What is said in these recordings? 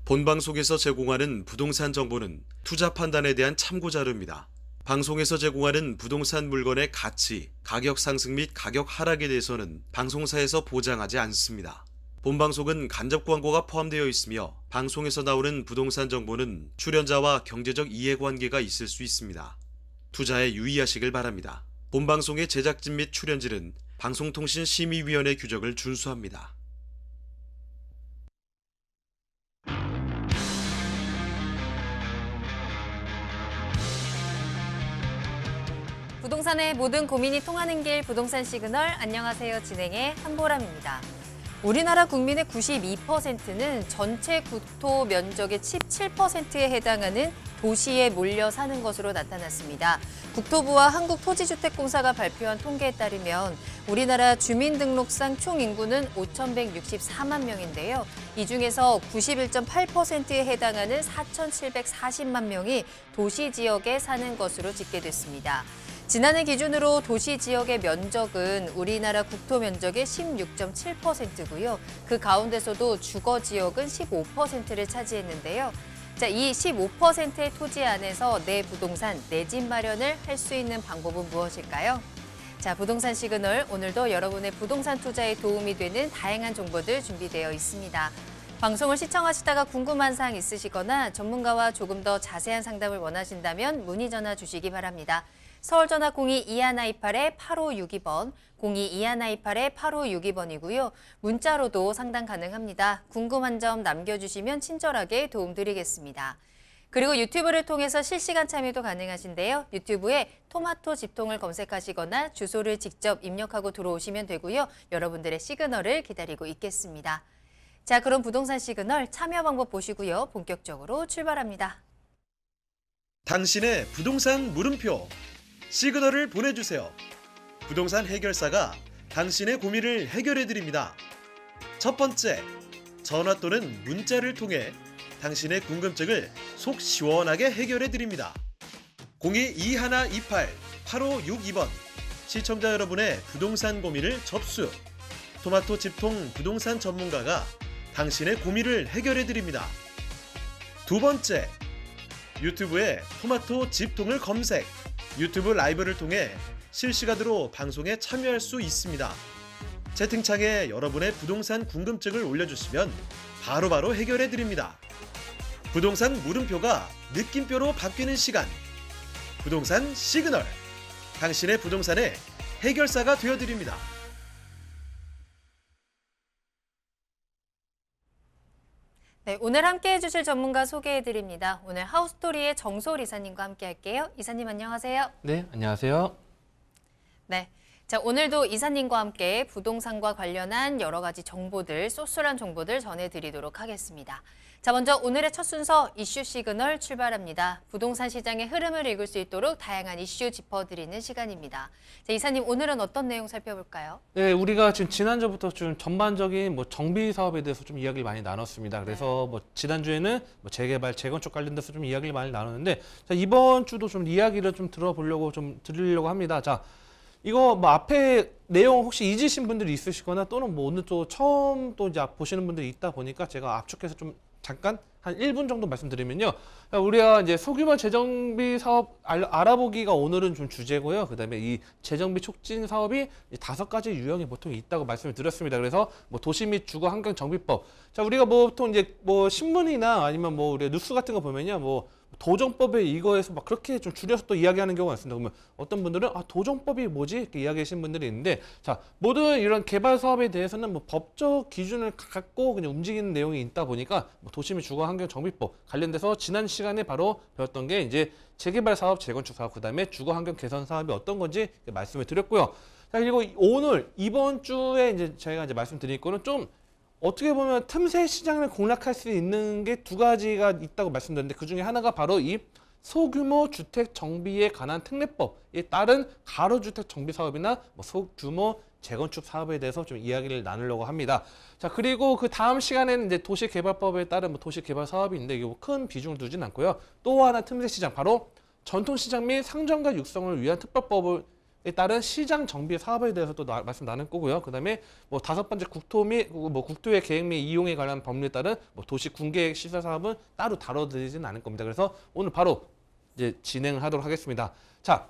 본방송에서 제공하는 부동산 정보는 투자 판단에 대한 참고 자료입니다. 방송에서 제공하는 부동산 물건의 가치, 가격 상승 및 가격 하락에 대해서는 방송사에서 보장하지 않습니다. 본방송은 간접 광고가 포함되어 있으며 방송에서 나오는 부동산 정보는 출연자와 경제적 이해관계가 있을 수 있습니다. 투자에 유의하시길 바랍니다. 본방송의 제작진 및 출연진은 방송통신심의위원회 규정을 준수합니다. 부동산의 모든 고민이 통하는 길 부동산 시그널. 안녕하세요. 진행의 한보람입니다. 우리나라 국민의 92%는 전체 국토 면적의 17%에 해당하는 도시에 몰려 사는 것으로 나타났습니다. 국토부와 한국토지주택공사가 발표한 통계에 따르면 우리나라 주민등록상 총 인구는 5,164만 명인데요. 이 중에서 91.8%에 해당하는 4,740만 명이 도시 지역에 사는 것으로 집계됐습니다. 지난해 기준으로 도시 지역의 면적은 우리나라 국토 면적의 16.7%고요. 그 가운데서도 주거 지역은 15%를 차지했는데요. 자, 이 15%의 토지 안에서 내 부동산, 내 집 마련을 할 수 있는 방법은 무엇일까요? 자, 부동산 시그널, 오늘도 여러분의 부동산 투자에 도움이 되는 다양한 정보들 준비되어 있습니다. 방송을 시청하시다가 궁금한 사항 있으시거나 전문가와 조금 더 자세한 상담을 원하신다면 문의 전화 주시기 바랍니다. 서울 전화 02-2128-8562번, 02-2128-8562번이고요. 문자로도 상담 가능합니다. 궁금한 점 남겨주시면 친절하게 도움드리겠습니다. 그리고 유튜브를 통해서 실시간 참여도 가능하신데요. 유튜브에 토마토 집통을 검색하시거나 주소를 직접 입력하고 들어오시면 되고요. 여러분들의 시그널을 기다리고 있겠습니다. 자, 그럼 부동산 시그널 참여 방법 보시고요. 본격적으로 출발합니다. 당신의 부동산 물음표 시그널을 보내주세요. 부동산 해결사가 당신의 고민을 해결해드립니다. 첫 번째, 전화 또는 문자를 통해 당신의 궁금증을 속 시원하게 해결해드립니다. 02-2128-8562번 시청자 여러분의 부동산 고민을 접수. 토마토 집통 부동산 전문가가 당신의 고민을 해결해드립니다. 두 번째, 유튜브에 토마토 집통을 검색. 유튜브 라이브를 통해 실시간으로 방송에 참여할 수 있습니다. 채팅창에 여러분의 부동산 궁금증을 올려주시면 바로바로 해결해드립니다. 부동산 물음표가 느낌표로 바뀌는 시간. 부동산 시그널. 당신의 부동산의 해결사가 되어드립니다. 네, 오늘 함께 해주실 전문가 소개해드립니다. 오늘 하우스토리의 정소울 이사님과 함께 할게요. 이사님 안녕하세요. 네, 안녕하세요. 네, 자 오늘도 이사님과 함께 부동산과 관련한 여러 가지 정보들, 쏠쏠한 정보들 전해드리도록 하겠습니다. 자, 먼저 오늘의 첫 순서 이슈 시그널 출발합니다. 부동산 시장의 흐름을 읽을 수 있도록 다양한 이슈 짚어드리는 시간입니다. 자, 이사님 오늘은 어떤 내용 살펴볼까요? 네, 우리가 지금 지난주부터 좀 전반적인 정비 사업에 대해서 좀 이야기를 많이 나눴습니다. 그래서 지난주에는 재개발, 재건축 관련돼서 좀 이야기를 많이 나눴는데, 자, 이번 주도 좀 이야기를 좀 들어보려고 좀 드리려고 합니다. 자, 이거 앞에 내용 혹시 잊으신 분들이 있으시거나 또는 오늘 또 처음 또 이제 보시는 분들이 있다 보니까 제가 압축해서 좀 잠깐 한 1분 정도 말씀드리면요. 우리가 이제 소규모 재정비 사업 알아보기가 오늘은 좀 주제고요. 그다음에 이 재정비 촉진 사업이 5가지 유형이 보통 있다고 말씀을 드렸습니다. 그래서 도시 및 주거 환경 정비법. 자, 우리가 보통 이제 신문이나 아니면 우리 뉴스 같은 거 보면요. 도정법에 이거에서 그렇게 좀 줄여서 또 이야기하는 경우가 있습니다. 그러면 어떤 분들은 도정법이 뭐지? 이렇게 이야기하시는 분들이 있는데, 자, 모든 이런 개발 사업에 대해서는 법적 기준을 갖고 그냥 움직이는 내용이 있다 보니까 도시 및 주거 환경 정비법 관련돼서 지난 시간에 바로 배웠던 게 이제 재개발 사업, 재건축 사업, 그다음에 주거 환경 개선 사업이 어떤 건지 말씀을 드렸고요. 자, 그리고 오늘 이번 주에 이제 저희가 이제 말씀드릴 거는 좀 어떻게 보면 틈새 시장을 공략할 수 있는 게 2가지가 있다고 말씀드렸는데, 그 중에 하나가 바로 이 소규모 주택 정비에 관한 특례법에 따른 가로주택 정비 사업이나 소규모 재건축 사업에 대해서 좀 이야기를 나누려고 합니다. 자, 그리고 그 다음 시간에는 이제 도시개발법에 따른 도시개발 사업이 있는데 이거 큰 비중을 두진 않고요. 또 하나 틈새 시장, 바로 전통시장 및 상점과 육성을 위한 특별법을 따른 시장 정비 사업에 대해서도 말씀 나눌 거고요. 그다음에 뭐 5번째 국토 및 뭐 국토의 계획 및 이용에 관한 법률에 따른 뭐 도시 군계획 시설 사업은 따로 다뤄드리지는 않을 겁니다. 그래서 오늘 바로 이제 진행을 하도록 하겠습니다. 자,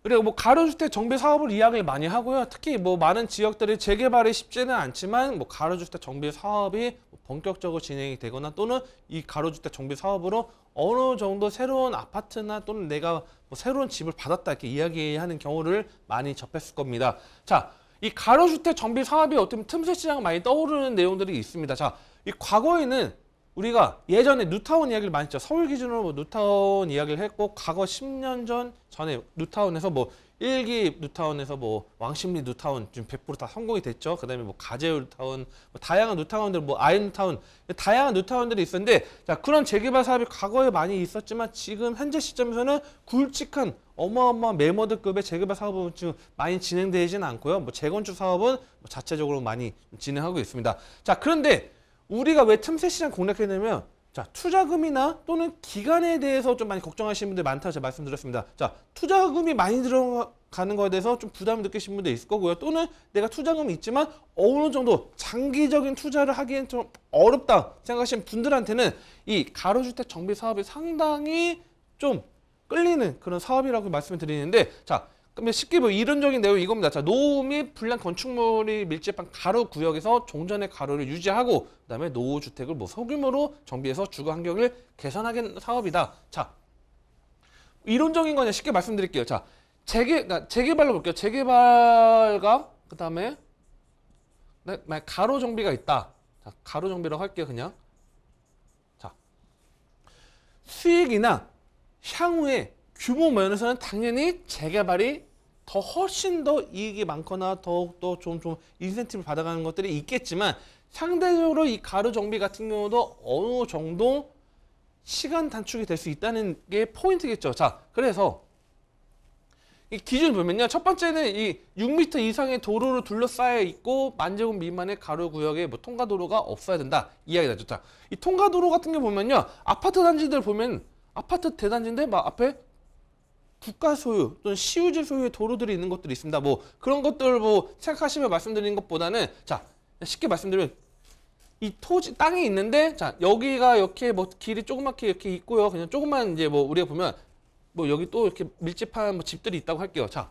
그리고 뭐 가로주택 정비 사업을 이야기를 많이 하고요. 특히 뭐 많은 지역들이 재개발이 쉽지는 않지만 뭐 가로주택 정비 사업이 본격적으로 진행이 되거나 또는 이 가로주택 정비 사업으로 어느 정도 새로운 아파트나 또는 내가 뭐 새로운 집을 받았다 이렇게 이야기하는 경우를 많이 접했을 겁니다. 자, 이 가로주택 정비 사업이 어떻게 보면 틈새 시장 많이 떠오르는 내용들이 있습니다. 자, 이 과거에는 우리가 예전에 뉴타운 이야기를 많이 했죠. 서울 기준으로 뭐 뉴타운 이야기를 했고 과거 10년 전에 뉴타운에서 뭐 1기 뉴타운에서 뭐 왕십리 뉴타운 지금 100% 다 성공이 됐죠. 그다음에 뭐 가재우 뉴타운, 뭐 다양한 뉴타운들, 뭐 아이언 뉴타운, 다양한 뉴타운들이 있었는데 자, 그런 재개발 사업이 과거에 많이 있었지만 지금 현재 시점에서는 굵직한 어마어마한 매머드급의 재개발 사업은 지금 많이 진행되지는 않고요. 뭐 재건축 사업은 뭐 자체적으로 많이 진행하고 있습니다. 자, 그런데 우리가 왜 틈새 시장 공략했냐면 자, 투자금이나 또는 기간에 대해서 좀 많이 걱정하시는 분들 많다고 제가 말씀드렸습니다. 자, 투자금이 많이 들어가는 거에 대해서 좀 부담을 느끼시는 분들 있을 거고요. 또는 내가 투자금이 있지만 어느 정도 장기적인 투자를 하기엔 좀 어렵다 생각하시는 분들한테는 이 가로주택 정비 사업이 상당히 좀 끌리는 그런 사업이라고 말씀을 드리는데 자, 그러면 쉽게 뭐 이론적인 내용이 이겁니다. 자, 노후 및 불량 건축물이 밀집한 가로 구역에서 종전의 가로를 유지하고 그다음에 노후 주택을 뭐 소규모로 정비해서 주거 환경을 개선하는 사업이다. 자, 이론적인 거냐 쉽게 말씀드릴게요. 자, 재개발로 볼게요. 재개발과 그다음에 가로 정비가 있다. 자, 가로 정비라고 할게요. 그냥. 자, 수익이나 향후에 규모 면에서는 당연히 재개발이 더 훨씬 더 이익이 많거나 더욱더 좀 인센티브를 받아가는 것들이 있겠지만 상대적으로 이 가로 정비 같은 경우도 어느 정도 시간 단축이 될 수 있다는 게 포인트겠죠. 자, 그래서 이 기준을 보면요. 첫 번째는 이 6m 이상의 도로로 둘러싸여 있고 만제곱 미만의 가로 구역에 뭐 통과도로가 없어야 된다. 이야기가 나죠. 자, 이 통과도로 같은 게 보면요. 아파트 단지들 보면 아파트 대단지인데 막 앞에 국가 소유 또는 시유지 소유의 도로들이 있는 것들이 있습니다. 뭐 그런 것들 뭐 생각하시면 말씀드리는 것보다는 자, 쉽게 말씀드리면 이 토지 땅이 있는데 자, 여기가 이렇게 뭐 길이 조그맣게 이렇게 있고요. 그냥 조금만 이제 뭐 우리가 보면 뭐 여기 또 이렇게 밀집한 뭐 집들이 있다고 할게요. 자,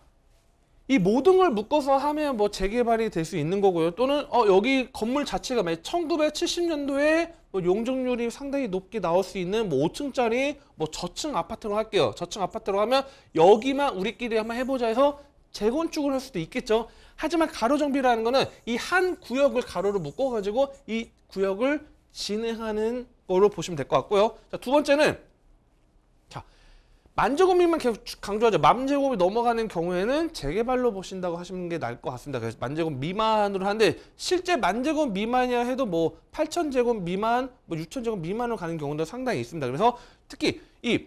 이 모든 걸 묶어서 하면 뭐 재개발이 될 수 있는 거고요. 또는 여기 건물 자체가 1970년도에 뭐 용적률이 상당히 높게 나올 수 있는 뭐 5층짜리 뭐 저층 아파트로 할게요. 저층 아파트로 하면 여기만 우리끼리 한번 해보자 해서 재건축을 할 수도 있겠죠. 하지만 가로 정비라는 거는 이 한 구역을 가로로 묶어가지고 이 구역을 진행하는 거로 보시면 될 것 같고요. 자, 두 번째는 만제곱 미만 계속 강조하죠. 만제곱이 넘어가는 경우에는 재개발로 보신다고 하시는 게 나을 것 같습니다. 그래서 만제곱 미만으로 하는데 실제 만제곱 미만이라 해도 뭐 8,000제곱 미만, 뭐 6,000제곱 미만으로 가는 경우도 상당히 있습니다. 그래서 특히 이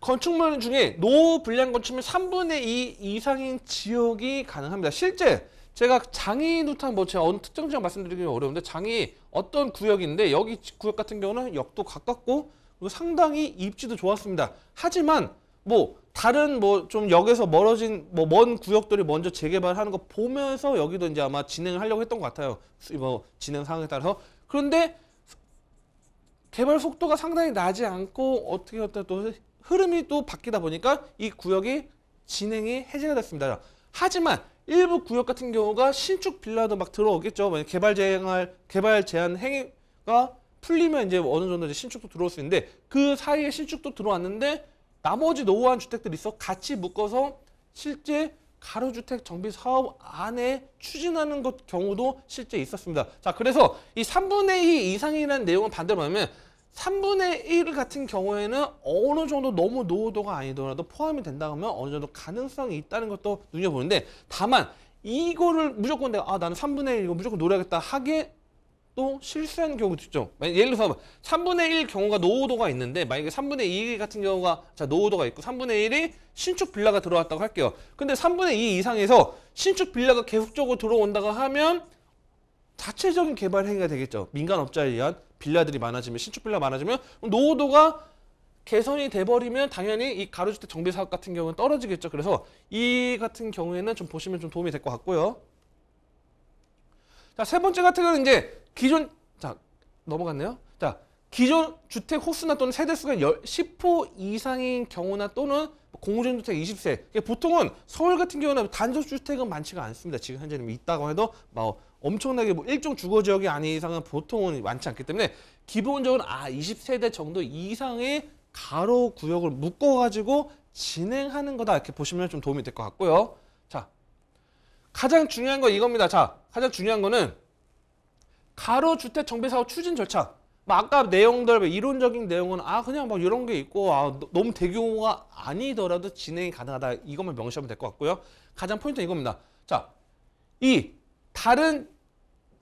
건축물 중에 노후 불량 건축물 3분의 2 이상인 지역이 가능합니다. 실제 제가 장이 누탄 뭐 제가 어느 특정 지역 말씀드리기 어려운데 장이 어떤 구역인데 여기 구역 같은 경우는 역도 가깝고 그리고 상당히 입지도 좋았습니다. 하지만 뭐 다른 뭐 좀 역에서 멀어진 뭐 먼 구역들이 먼저 재개발하는 거 보면서 여기도 이제 아마 진행을 하려고 했던 것 같아요. 뭐 진행 상황에 따라서. 그런데 개발 속도가 상당히 나지 않고 어떻게 또 흐름이 또 바뀌다 보니까 이 구역이 진행이 해제가 됐습니다. 하지만 일부 구역 같은 경우가 신축 빌라도 막 들어오겠죠. 개발 제한 행위가 풀리면 이제 어느 정도 이제 신축도 들어올 수 있는데 그 사이에 신축도 들어왔는데 나머지 노후한 주택들이 있어 같이 묶어서 실제 가로주택 정비 사업 안에 추진하는 것 경우도 실제 있었습니다. 자, 그래서 이 3분의 2 이상이라는 내용을 반대로 하면 3분의 1 같은 경우에는 어느 정도 너무 노후도가 아니더라도 포함이 된다고 하면 어느 정도 가능성이 있다는 것도 눈여보는데 다만 이거를 무조건 내가 나는 3분의 1 이거 무조건 노려야겠다 하기에 또 실수하는 경우도 있죠. 예를 들어서 3분의 1 경우가 노후도가 있는데 만약에 3분의 2 같은 경우가 노후도가 있고 3분의 1이 신축 빌라가 들어왔다고 할게요. 근데 3분의 2 이상에서 신축 빌라가 계속적으로 들어온다고 하면 자체적인 개발 행위가 되겠죠. 민간업자에 의한 빌라들이 많아지면 신축 빌라 많아지면 노후도가 개선이 돼버리면 당연히 이 가로주택 정비 사업 같은 경우는 떨어지겠죠. 그래서 이 같은 경우에는 좀 보시면 좀 도움이 될 것 같고요. 자, 세 번째 같은 경우는 이제 기존, 자, 넘어갔네요. 자, 기존 주택 호수나 또는 세대수가 10호 이상인 경우나 또는 공공주택 20세. 보통은 서울 같은 경우는 단독주택은 많지가 않습니다. 지금 현재는 있다고 해도 뭐 엄청나게 뭐 일종 주거지역이 아닌 이상은 보통은 많지 않기 때문에 기본적으로 20세대 정도 이상의 가로 구역을 묶어가지고 진행하는 거다. 이렇게 보시면 좀 도움이 될 것 같고요. 자, 가장 중요한 건 이겁니다. 자, 가장 중요한 거는 가로주택 정비사업 추진 절차. 아까 내용들, 이론적인 내용은 그냥 막 이런 게 있고 너무 대규모가 아니더라도 진행이 가능하다. 이것만 명시하면 될 것 같고요. 가장 포인트는 이겁니다. 자, 이 다른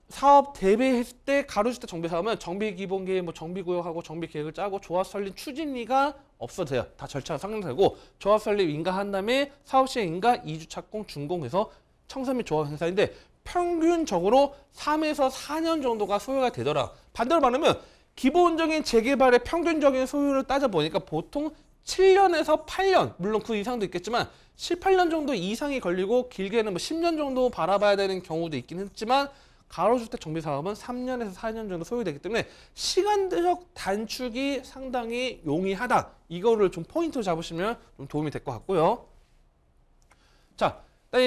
사업 대비했을 때 가로주택 정비사업은 정비기본계획, 뭐 정비구역하고 정비계획을 짜고 조합설립 추진위가 없어도 돼요. 다 절차가 상정되고 조합설립 인가한 다음에 사업시행 인가, 2주 착공, 준공해서 청사 및 조합 행사인데 평균적으로 3에서 4년 정도가 소요가 되더라. 반대로 말하면 기본적인 재개발의 평균적인 소요를 따져보니까 보통 7년에서 8년, 물론 그 이상도 있겠지만 7, 8년 정도 이상이 걸리고 길게는 뭐 10년 정도 바라봐야 되는 경우도 있긴 했지만 가로주택 정비사업은 3년에서 4년 정도 소요되기 때문에 시간적 단축이 상당히 용이하다. 이거를 좀 포인트로 잡으시면 좀 도움이 될 것 같고요. 자,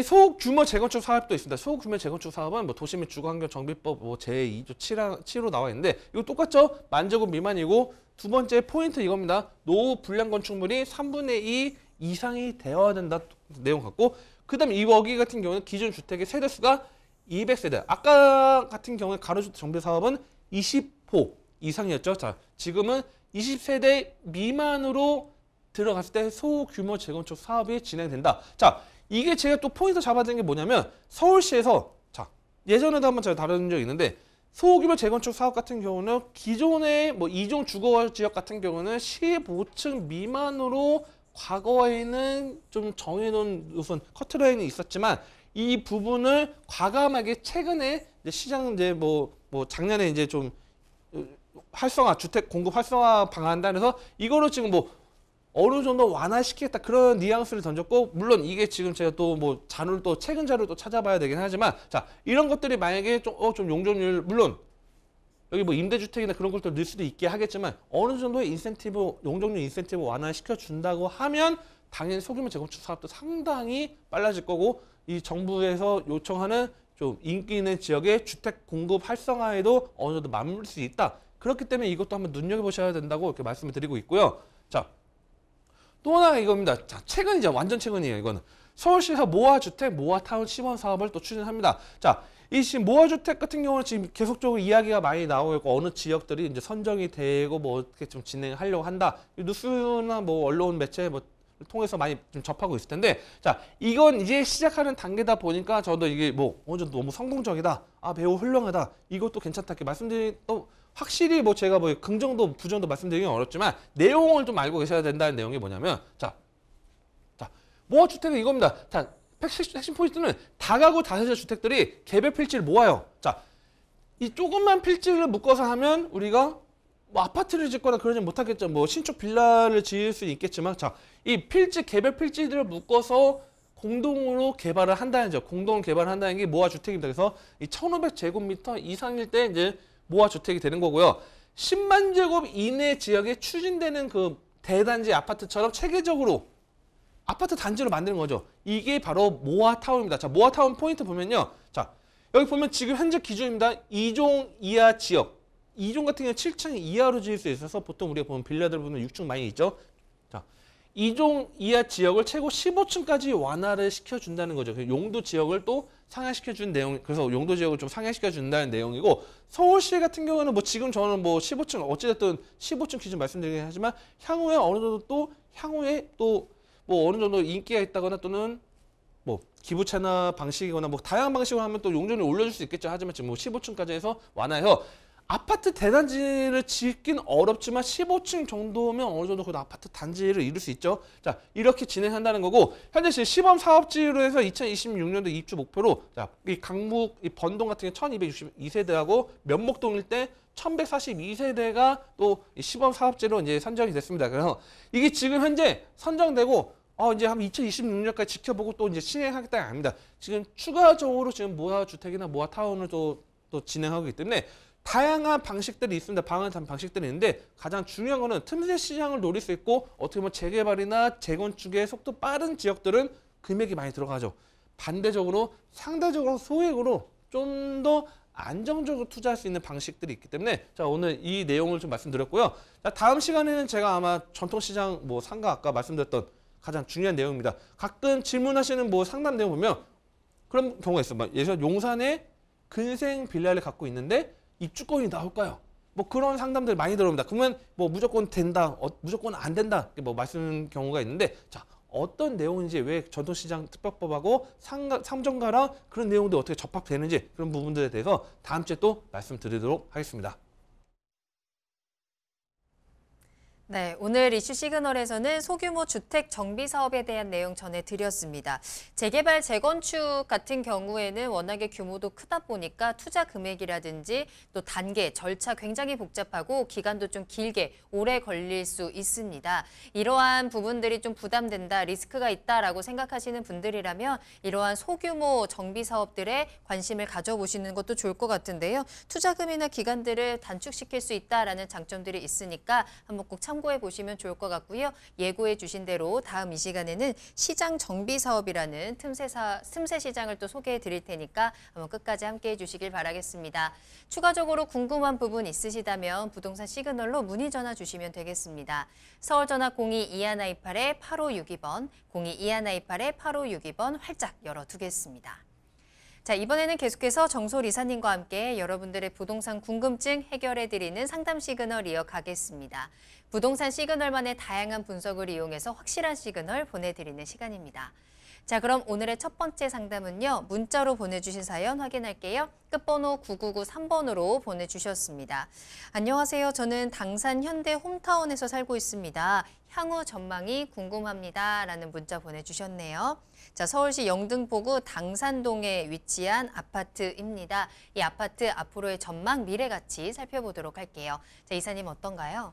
소규모 재건축 사업도 있습니다. 소규모 재건축 사업은 뭐 도시 및 주거환경정비법 뭐 제2조 7로 나와 있는데 이거 똑같죠? 만제곱 미만이고 두 번째 포인트 이겁니다. 노후 불량 건축물이 3분의 2 이상이 되어야 된다 내용 같고 그 다음에 이 여기 같은 경우는 기존 주택의 세대수가 200세대. 아까 같은 경우에 가로주택 정비 사업은 20호 이상이었죠. 자, 지금은 20세대 미만으로 들어갔을 때 소규모 재건축 사업이 진행된다. 자, 이게 제가 또 포인트 잡아드린 게 뭐냐면 서울시에서 자, 예전에도 한번 제가 다룬 적이 있는데 소규모 재건축 사업 같은 경우는 기존의 뭐 이종 주거 지역 같은 경우는 15층 미만으로 과거에는 좀 정해놓은 우선 커트라인이 있었지만 이 부분을 과감하게 최근에 이제 시장 이제 뭐 작년에 이제 좀 활성화 주택 공급 활성화 방안한다 그래서 이거를 지금 뭐 어느 정도 완화시키겠다 그런 뉘앙스를 던졌고 물론 이게 지금 제가 또 뭐 자료를 또 최근 자료를 또 찾아봐야 되긴 하지만 자 이런 것들이 만약에 좀 용적률 물론 여기 뭐 임대주택이나 그런 것도 넣을 수도 있게 하겠지만 어느 정도의 인센티브 용적률 인센티브 완화시켜 준다고 하면 당연히 소규모 재건축 사업도 상당히 빨라질 거고 이 정부에서 요청하는 좀 인기 있는 지역의 주택 공급 활성화에도 어느 정도 맞물 수 있다. 그렇기 때문에 이것도 한번 눈여겨보셔야 된다고 이렇게 말씀을 드리고 있고요. 자, 또 하나가 이겁니다. 자, 최근이죠. 완전 최근이에요. 이거는 서울시에서 모아주택, 모아타운 시범 사업을 또 추진합니다. 자, 이 지금 모아주택 같은 경우는 지금 계속적으로 이야기가 많이 나오고 있고 어느 지역들이 이제 선정이 되고 뭐 어떻게 좀 진행하려고 한다. 뉴스나 뭐 언론 매체 뭐 통해서 많이 좀 접하고 있을 텐데 자 이건 이제 시작하는 단계다 보니까 저도 이게 뭐 어느 정도 너무 성공적이다 매우 훌륭하다 이것도 괜찮다 이렇게 말씀드린 또 확실히 뭐 제가 뭐 긍정도 부정도 말씀드리기는 어렵지만 내용을 좀 알고 계셔야 된다는 내용이 뭐냐면 자 모아주택은 이겁니다. 자 핵심 포인트는 다가구 다세대 주택들이 개별 필지를 모아요. 자 이 조금만 필지를 묶어서 하면 우리가 뭐 아파트를 짓거나 그러지 못하겠죠. 뭐 신축 빌라를 지을 수 있겠지만 자, 이 필지 개별 필지들을 묶어서 공동으로 개발을 한다는 점. 공동 개발을 한다는 게 모아 주택입니다. 그래서 이 1,500제곱미터 이상일 때 이제 모아 주택이 되는 거고요. 10만 제곱 이내 지역에 추진되는 그 대단지 아파트처럼 체계적으로 아파트 단지로 만드는 거죠. 이게 바로 모아타운입니다. 자, 모아타운 포인트 보면요. 자, 여기 보면 지금 현재 기준입니다. 2종 이하 지역. 2종 같은 경우는 7층 이하로 지을 수 있어서 보통 우리가 보면 빌라들 보면 6층 많이 있죠. 자, 2종 이하 지역을 최고 15층까지 완화를 시켜준다는 거죠. 용도 지역을 또 상향시켜준 내용, 그래서 용도 지역을 좀 상향시켜준다는 내용이고 서울시 같은 경우는 뭐 지금 저는 뭐 15층 어찌됐든 15층 기준 말씀드리긴 하지만 향후에 어느 정도 또 향후에 또 뭐 어느 정도 인기가 있다거나 또는 뭐 기부채나 방식이거나 뭐 다양한 방식으로 하면 또 용적률을 올려줄 수 있겠죠. 하지만 지금 뭐 15층까지 해서 완화해서 아파트 대단지를 짓긴 어렵지만 15층 정도면 어느 정도 그 아파트 단지를 이룰 수 있죠. 자, 이렇게 진행한다는 거고, 현재 지금 시범 사업지로 해서 2026년도 입주 목표로, 자, 이 강북, 이 번동 같은 경우 1262세대하고 면목동 일대 1142세대가 또 시범 사업지로 이제 선정이 됐습니다. 그래서 이게 지금 현재 선정되고 이제 한 2026년까지 지켜보고 또 이제 진행하겠다는 아닙니다. 지금 추가적으로 지금 모아주택이나 모아타운을 또 진행하고 있기 때문에 다양한 방식들이 있습니다. 다양한 방식들이 있는데 가장 중요한 거는 틈새 시장을 노릴 수 있고 어떻게 보면 재개발이나 재건축의 속도 빠른 지역들은 금액이 많이 들어가죠. 반대적으로 상대적으로 소액으로 좀 더 안정적으로 투자할 수 있는 방식들이 있기 때문에 자, 오늘 이 내용을 좀 말씀드렸고요. 자, 다음 시간에는 제가 아마 전통시장 상가 아까 말씀드렸던 가장 중요한 내용입니다. 가끔 질문하시는 상담 내용 보면 그런 경우가 있어요. 예를 들어 용산에 근생 빌라를 갖고 있는데 입주권이 나올까요? 그런 상담들 많이 들어옵니다. 그러면 무조건 된다, 무조건 안 된다 말씀 경우가 있는데 자, 어떤 내용인지 왜 전통시장 특별법하고 상정가랑 그런 내용도 어떻게 접합되는지 그런 부분들에 대해서 다음 주에 또 말씀드리도록 하겠습니다. 네, 오늘 이슈 시그널에서는 소규모 주택 정비 사업에 대한 내용 전해드렸습니다. 재개발, 재건축 같은 경우에는 워낙에 규모도 크다 보니까 투자 금액이라든지 또 단계, 절차 굉장히 복잡하고 기간도 좀 길게 오래 걸릴 수 있습니다. 이러한 부분들이 좀 부담된다, 리스크가 있다라고 생각하시는 분들이라면 이러한 소규모 정비 사업들에 관심을 가져보시는 것도 좋을 것 같은데요. 투자금이나 기간들을 단축시킬 수 있다라는 장점들이 있으니까 한번 꼭 참고해 보시면 좋을 것 같고요. 예고해 주신 대로 다음 이 시간에는 시장 정비 사업이라는 틈새 시장을 또 소개해 드릴 테니까 한번 끝까지 함께해 주시길 바라겠습니다. 추가적으로 궁금한 부분 있으시다면 부동산 시그널로 문의 전화 주시면 되겠습니다. 서울 전화 02-2128-8562번, 02-2128-8562번 활짝 열어두겠습니다. 자, 이번에는 계속해서 정솔 이사님과 함께 여러분들의 부동산 궁금증 해결해드리는 상담 시그널 이어가겠습니다. 부동산 시그널만의 다양한 분석을 이용해서 확실한 시그널 보내드리는 시간입니다. 자, 그럼 오늘의 첫 번째 상담은요. 문자로 보내주신 사연 확인할게요. 끝번호 9993번으로 보내주셨습니다. 안녕하세요. 저는 당산 현대 홈타운에서 살고 있습니다. 향후 전망이 궁금합니다. 라는 문자 보내주셨네요. 자, 서울시 영등포구 당산동에 위치한 아파트입니다. 이 아파트 앞으로의 전망, 미래 가치 살펴보도록 할게요. 자, 이사님 어떤가요?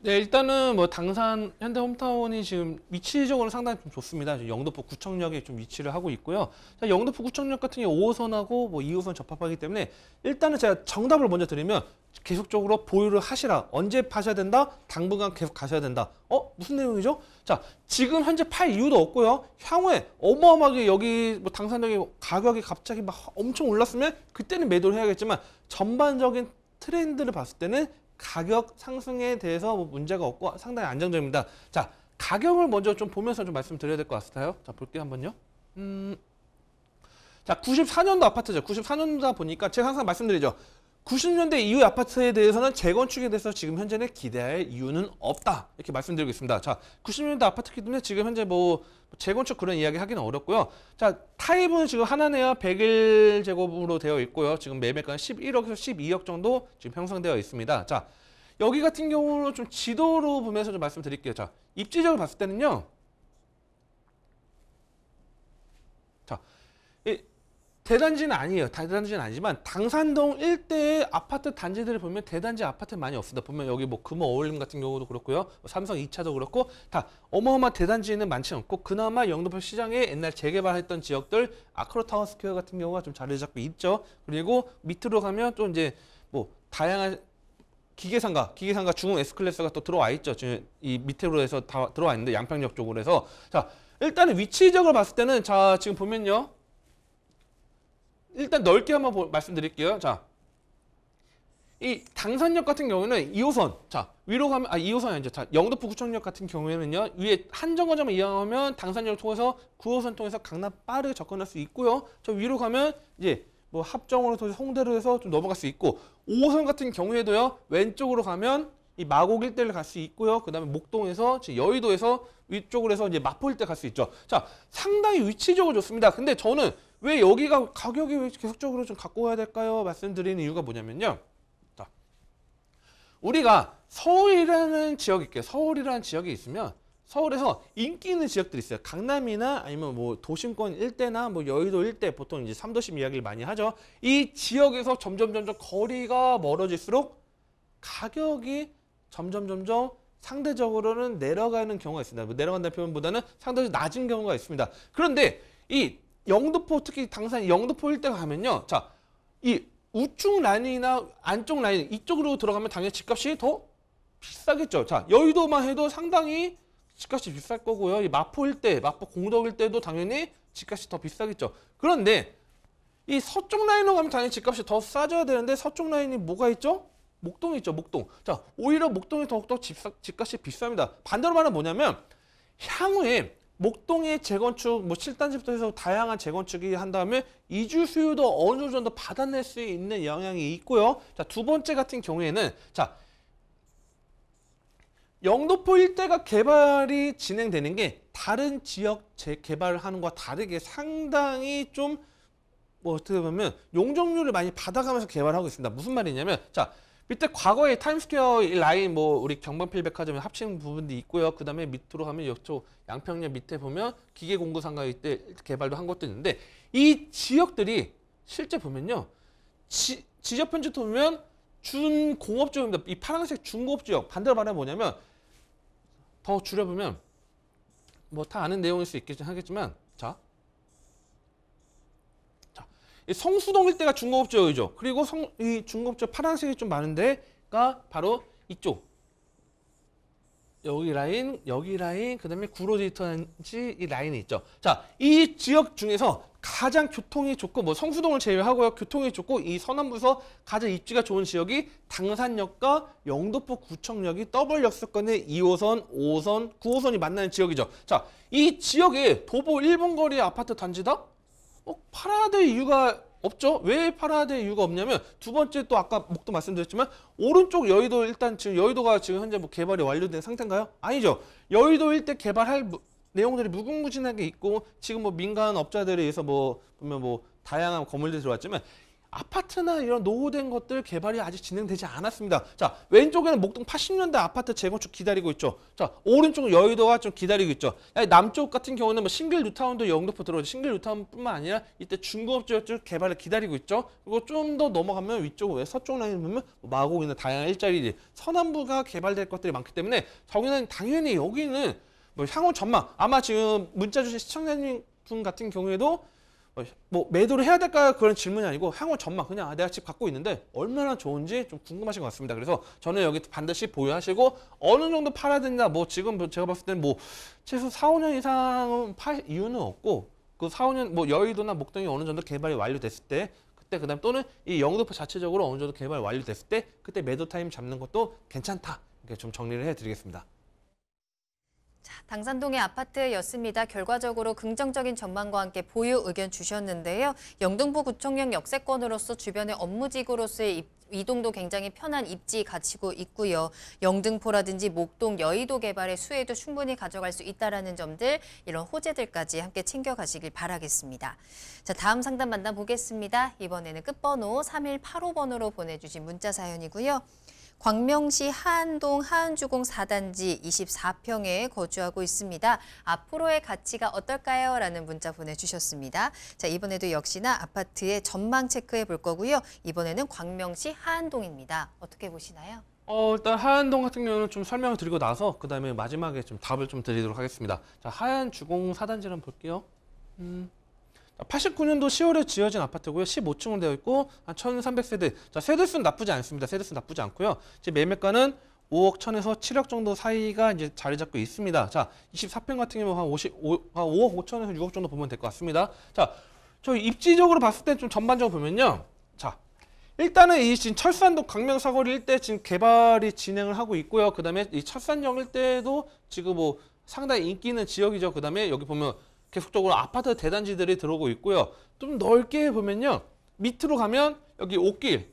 네, 일단은 당산 현대 홈타운이 지금 위치적으로 상당히 좀 좋습니다. 영등포 구청역에 좀 위치를 하고 있고요. 자, 영등포 구청역 같은 경우 5호선하고 2호선 접합하기 때문에 일단은 제가 정답을 먼저 드리면 계속적으로 보유를 하시라. 언제 파셔야 된다? 당분간 계속 가셔야 된다. 무슨 내용이죠? 자, 지금 현재 팔 이유도 없고요. 향후에 어마어마하게 여기 당산역이 가격이 갑자기 엄청 올랐으면 그때는 매도를 해야겠지만 전반적인 트렌드를 봤을 때는 가격 상승에 대해서 문제가 없고 상당히 안정적입니다. 자, 가격을 먼저 좀 보면서 좀 말씀드려야 될 것 같아요. 자, 볼게요, 한번요. 자, 94년도 아파트죠. 94년도다 보니까 제가 항상 말씀드리죠. 90년대 이후 아파트에 대해서는 재건축에 대해서 지금 현재는 기대할 이유는 없다. 이렇게 말씀드리고 있습니다. 자, 90년대 아파트이기 때문에 지금 현재 재건축 그런 이야기 하기는 어렵고요. 자, 타입은 지금 하나네요. 101제곱으로 되어 있고요. 지금 매매가는 11억에서 12억 정도 지금 형성되어 있습니다. 자, 여기 같은 경우는 좀 지도로 보면서 좀 말씀드릴게요. 자, 입지적으로 봤을 때는요. 자, 대단지는 아니에요. 대단지는 아니지만 당산동 일대의 아파트 단지들을 보면 대단지 아파트 많이 없습니다. 보면 여기 금호 어울림 같은 경우도 그렇고요. 삼성 2차도 그렇고 다 어마어마한 대단지는 많지 않고 그나마 영등포 시장에 옛날 재개발했던 지역들 아크로타워 스퀘어 같은 경우가 좀 자리 잡고 있죠. 그리고 밑으로 가면 또 이제 다양한 기계상가 중흥 S클래스가 또 들어와 있죠. 지금 이 밑으로 해서 다 들어와 있는데 양평역 쪽으로 해서 자, 일단은 위치적으로 봤을 때는 자, 지금 보면요. 일단 넓게 한번 말씀드릴게요. 자, 이 당산역 같은 경우는 2호선. 자, 위로 가면 2호선이 아니죠. 자, 영등포 구청역 같은 경우에는요. 위에 한 정거장을 이용하면 당산역을 통해서 9호선 통해서 강남 빠르게 접근할 수 있고요. 저 위로 가면 이제 합정으로 통해서 홍대로 해서 좀 넘어갈 수 있고 5호선 같은 경우에도요. 왼쪽으로 가면 이 마곡 일대를 갈 수 있고요. 그다음에 목동에서 여의도에서 위쪽으로 해서 이제 마포 일대 갈 수 있죠. 자, 상당히 위치적으로 좋습니다. 근데 저는 왜 여기가 가격이 왜 계속적으로 좀 갖고 와야 될까요? 말씀드리는 이유가 뭐냐면요. 자, 우리가 서울이라는 지역이 있게요. 서울이라는 지역이 있으면 서울에서 인기 있는 지역들이 있어요. 강남이나 아니면 뭐 도심권 일대나 뭐 여의도 일대 보통 이제 3도심 이야기를 많이 하죠. 이 지역에서 점점 거리가 멀어질수록 가격이 점점 상대적으로는 내려가는 경우가 있습니다. 뭐 내려간다는 표현보다는 상대적으로 낮은 경우가 있습니다. 그런데 이 영등포 특히 당산 영등포 일대 가면요. 자, 이 우측 라인이나 안쪽 라인 이쪽으로 들어가면 당연히 집값이 더 비싸겠죠. 자, 여의도만 해도 상당히 집값이 비쌀 거고요. 이 마포 일대, 마포 공덕 일대도 당연히 집값이 더 비싸겠죠. 그런데 이 서쪽 라인으로 가면 당연히 집값이 더 싸져야 되는데 서쪽 라인이 뭐가 있죠? 목동이 있죠. 목동. 자, 오히려 목동이 더욱더 집값이 비쌉니다. 반대로 말하면 뭐냐면 향후에 목동의 재건축, 뭐 7단지부터 해서 다양한 재건축이 한 다음에 이주 수요도 어느 정도 받아낼 수 있는 영향이 있고요. 자, 두 번째 같은 경우에는 자, 영등포 일대가 개발이 진행되는 게 다른 지역 재개발을 하는 것과 다르게 상당히 좀 뭐 어떻게 보면 용적률을 많이 받아가면서 개발하고 있습니다. 무슨 말이냐면 자, 밑에 과거에 타임스퀘어 라인 뭐 우리 경방필백화점 합친 부분도 있고요. 그 다음에 밑으로 가면 이쪽 양평역 밑에 보면 기계공구상가 이때 개발도 한 것도 있는데 이 지역들이 실제 보면요. 지적 편집도 보면 준공업지역입니다. 이 파란색 중공업지역. 반대로 말하면 뭐냐면 더 줄여보면 뭐 다 아는 내용일 수 있겠긴 하겠지만 자, 이 성수동 일대가 중공업지역이죠. 그리고 이 중공업지역 파란색이 좀 많은 데가 바로 이쪽 여기 라인, 그 다음에 구로디지털단지 이 라인이 있죠. 자, 이 지역 중에서 가장 교통이 좋고, 뭐 성수동을 제외하고요, 교통이 좋고, 이 서남부에서 가장 입지가 좋은 지역이 당산역과 영등포 구청역이 더블 역세권의 2호선, 5호선, 9호선이 만나는 지역이죠. 자, 이 지역에 도보 1분 거리 아파트 단지다? 팔아야 될 이유가 없죠. 왜 팔아야 될 이유가 없냐면 두 번째 또 아까 목도 말씀드렸지만 오른쪽 여의도 일단 지금 여의도가 지금 현재 뭐 개발이 완료된 상태인가요? 아니죠. 여의도 일대 개발할 내용들이 무궁무진하게 있고 지금 뭐 민간 업자들에 의해서 뭐 보면 뭐 다양한 건물들이 들어왔지만 아파트나 이런 노후된 것들 개발이 아직 진행되지 않았습니다. 자, 왼쪽에는 목동 80년대 아파트 재건축 기다리고 있죠. 자, 오른쪽은 여의도가 좀 기다리고 있죠. 남쪽 같은 경우는 뭐 싱글 뉴타운도 영등포 들어오죠. 싱글 뉴타운뿐만 아니라 이때 중공업지역 개발을 기다리고 있죠. 그리고 좀 더 넘어가면 위쪽 서쪽 라인 보면 마곡이나 다양한 일자리 서남부가 개발될 것들이 많기 때문에 저기는 당연히 여기는 뭐 향후 전망 아마 지금 문자 주신 시청자님 분 같은 경우에도 뭐 매도를 해야 될까요? 그런 질문이 아니고 향후 전망 그냥 내가 집 갖고 있는데 얼마나 좋은지 좀 궁금하신 것 같습니다. 그래서 저는 여기 반드시 보유하시고 어느 정도 팔아야 되냐 뭐 지금 제가 봤을 때는 뭐 최소 4, 5년 이상은 팔 이유는 없고 그 4, 5년 뭐 여의도나 목동이 어느 정도 개발이 완료됐을 때 그때 그다음 또는 이 영등포 자체적으로 어느 정도 개발 완료됐을 때 그때 매도 타임 잡는 것도 괜찮다. 이렇게 좀 정리를 해드리겠습니다. 자, 당산동의 아파트였습니다. 결과적으로 긍정적인 전망과 함께 보유 의견 주셨는데요. 영등포 구청역 역세권으로서 주변의 업무지구로서의 이동도 굉장히 편한 입지 갖추고 있고요. 영등포라든지 목동, 여의도 개발의 수혜도 충분히 가져갈 수 있다는 점들, 이런 호재들까지 함께 챙겨가시길 바라겠습니다. 자, 다음 상담 만나보겠습니다. 이번에는 끝번호 3185번으로 보내주신 문자 사연이고요. 광명시 하안동 하안주공 4단지 24평에 거주하고 있습니다. 앞으로의 가치가 어떨까요? 라는 문자 보내주셨습니다. 자, 이번에도 역시나 아파트의 전망 체크해 볼 거고요. 이번에는 광명시 하안동입니다. 어떻게 보시나요? 일단 하안동 같은 경우는 좀 설명을 드리고 나서 그 다음에 마지막에 좀 답을 좀 드리도록 하겠습니다. 자, 하안주공 4단지를 한번 볼게요. 89년도 10월에 지어진 아파트고요. 15층으로 되어 있고 한 1,300세대. 자, 세대수는 나쁘지 않습니다. 세대수 나쁘지 않고요. 이제 매매가는 5억 1천에서 7억 정도 사이가 이제 자리 잡고 있습니다. 자, 24평 같은 경우 한 5억 5천에서 6억 정도 보면 될 것 같습니다. 자, 저희 입지적으로 봤을 때 좀 전반적으로 보면요. 자, 일단은 이 지금 철산동 광명사거리 일대 지금 개발이 진행을 하고 있고요. 그다음에 이 철산역 일대도 지금 뭐 상당히 인기 있는 지역이죠. 그다음에 여기 보면 계속적으로 아파트 대단지들이 들어오고 있고요. 좀 넓게 보면요. 밑으로 가면 여기 옥길,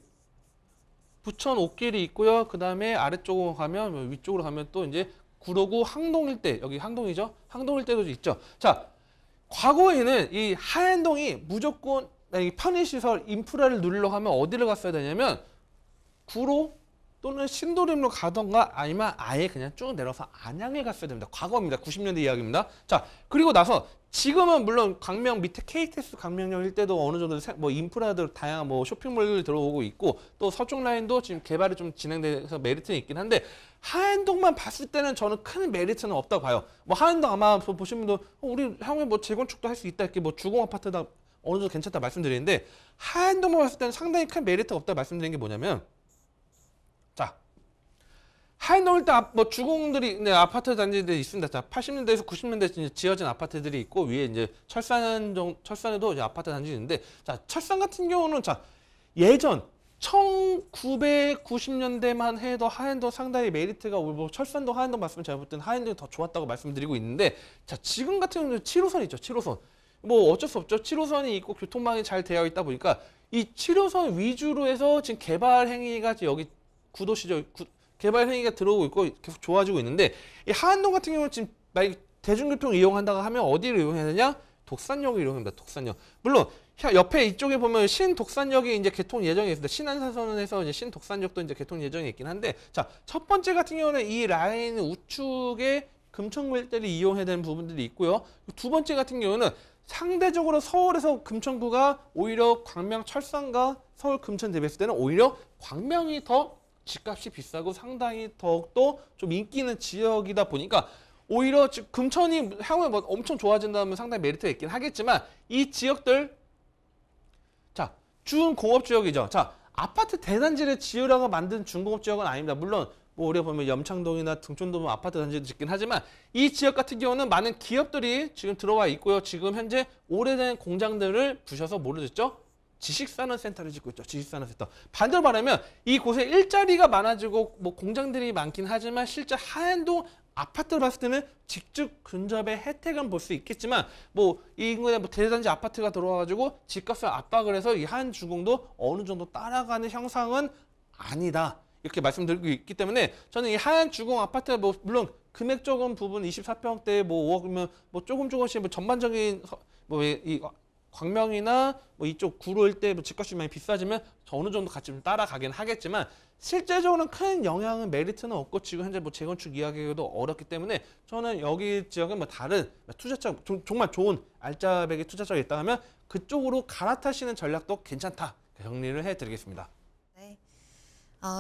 부천 옥길이 있고요. 그 다음에 아래쪽으로 가면, 위쪽으로 가면 또 이제 구로구 항동 일대, 여기 항동이죠. 항동 일대도 있죠. 자, 과거에는 이 하안동이 무조건 편의시설, 인프라를 누리려고 하면 어디를 갔어야 되냐면 구로, 또는 신도림으로 가던가 아니면 아예 그냥 쭉 내려서 안양에 갔어야 됩니다. 과거입니다. 90년대 이야기입니다. 자, 그리고 나서 지금은 물론 광명 밑에 KTX 광명역 일대도 어느 정도 뭐 인프라들 다양한 뭐 쇼핑몰들 들어오고 있고 또 서쪽 라인도 지금 개발이 좀 진행돼서 메리트는 있긴 한데 하안동만 봤을 때는 저는 큰 메리트는 없다고 봐요. 뭐 하안동 아마 보신 분도 우리 향후에 뭐 재건축도 할 수 있다 이렇게 뭐 주공 아파트다 어느 정도 괜찮다 말씀드리는데 하안동만 봤을 때는 상당히 큰 메리트가 없다 말씀드리는 게 뭐냐면 자. 하안동 일단 뭐 주공들이 아파트 단지들이 있습니다. 자, 80년대에서 90년대 지어진 아파트들이 있고 위에 이제 철산에도 이제 아파트 단지 있는데 자, 철산 같은 경우는 자, 예전 1990년대만 해도 하안동 상당히 메리트가 뭐 철산동 하안동 말씀을 제가 볼 때는 하안동이 더 좋았다고 말씀드리고 있는데 자, 지금 같은 경우는 7호선이 있죠. 7호선. 뭐 어쩔 수 없죠. 7호선이 있고 교통망이 잘 되어 있다 보니까 이 7호선 위주로 해서 지금 개발 행위가 여기 구도시죠. 개발 행위가 들어오고 있고 계속 좋아지고 있는데 이 하안동 같은 경우는 지금 만약 대중교통을 이용한다고 하면 어디를 이용해야 되냐? 독산역을 이용합니다. 독산역. 물론 옆에 이쪽에 보면 신독산역이 이제 개통 예정이 있습니다. 신안산선에서 이제 신독산역도 이제 개통 예정이 있긴 한데 자, 첫 번째 같은 경우는 이 라인 우측에 금천구 일대를 이용해야 되는 부분들이 있고요. 두 번째 같은 경우는 상대적으로 서울에서 금천구가 오히려 광명 철산과 서울 금천 대비했을 때는 오히려 광명이 더 집값이 비싸고 상당히 더욱더 좀 인기 있는 지역이다 보니까 오히려 금천이 향후에 뭐 엄청 좋아진다면 상당히 메리트가 있긴 하겠지만 이 지역들 자, 준공업 지역이죠. 자, 아파트 대단지를 지으라고 만든 준공업 지역은 아닙니다. 물론 뭐 우리가 보면 염창동이나 등촌도 보면 아파트 단지도 짓긴 하지만 이 지역 같은 경우는 많은 기업들이 지금 들어와 있고요. 지금 현재 오래된 공장들을 부셔서 뭐를 짓죠? 지식산업센터를 짓고 있죠. 지식산업센터. 반대로 말하면 이곳에 일자리가 많아지고 뭐 공장들이 많긴 하지만 실제 하안동 아파트를 봤을 때는 직접 근접의 혜택은 볼 수 있겠지만 뭐 이 인근에 뭐 대단지 아파트가 들어와가지고 집값을 압박을 해서 이 하안주공도 어느 정도 따라가는 형상은 아니다. 이렇게 말씀드리고 있기 때문에 저는 이 하안주공 아파트 뭐 물론 금액적인 부분 24평대 뭐 5억이면 뭐 조금씩 뭐 전반적인 뭐 이 광명이나 뭐 이쪽 구로 일대 뭐 집값이 많이 비싸지면 어느 정도 같이 좀 따라가긴 하겠지만 실제적으로는 큰 영향은 메리트는 없고 지금 현재 뭐 재건축 이야기도 어렵기 때문에 저는 여기 지역은 뭐 다른 투자처 정말 좋은 알짜배기 투자처가 있다 하면 그쪽으로 갈아타시는 전략도 괜찮다 정리를 해드리겠습니다. 네.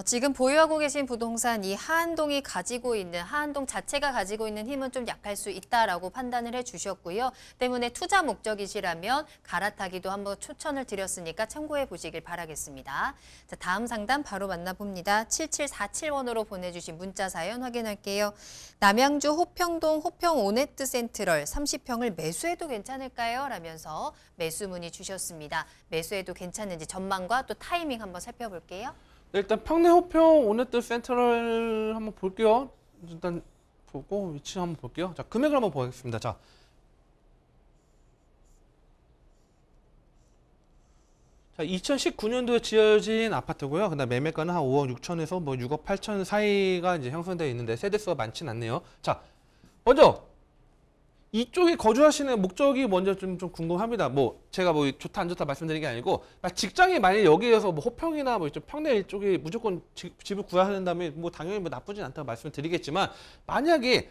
지금 보유하고 계신 부동산 이 하안동이 가지고 있는 하안동 자체가 가지고 있는 힘은 좀 약할 수 있다라고 판단을 해주셨고요. 때문에 투자 목적이시라면 갈아타기도 한번 추천을 드렸으니까 참고해 보시길 바라겠습니다. 자, 다음 상담 바로 만나봅니다. 7747번으로 보내주신 문자 사연 확인할게요. 남양주 호평동 호평 오네트 센트럴 30평을 매수해도 괜찮을까요? 라면서 매수 문의 주셨습니다. 매수해도 괜찮은지 전망과 또 타이밍 한번 살펴볼게요. 네, 일단 평내 호평 오네트 센트럴 한번 볼게요. 일단 보고 위치 한번 볼게요. 자, 금액을 한번 보겠습니다. 자, 2019년도에 지어진 아파트고요. 그다음 매매가는 한 5억 6천에서 뭐 6억 8천 사이가 이제 형성되어 있는데 세대수가 많진 않네요. 자, 먼저 이쪽에 거주하시는 목적이 먼저 좀 궁금합니다. 뭐 제가 뭐 좋다 안 좋다 말씀드리는 게 아니고 직장이 만약 여기에서 뭐 호평이나 뭐 이쪽 평내 이쪽에 무조건 집을 구해야 된다면 뭐 당연히 뭐 나쁘진 않다고 말씀을 드리겠지만 만약에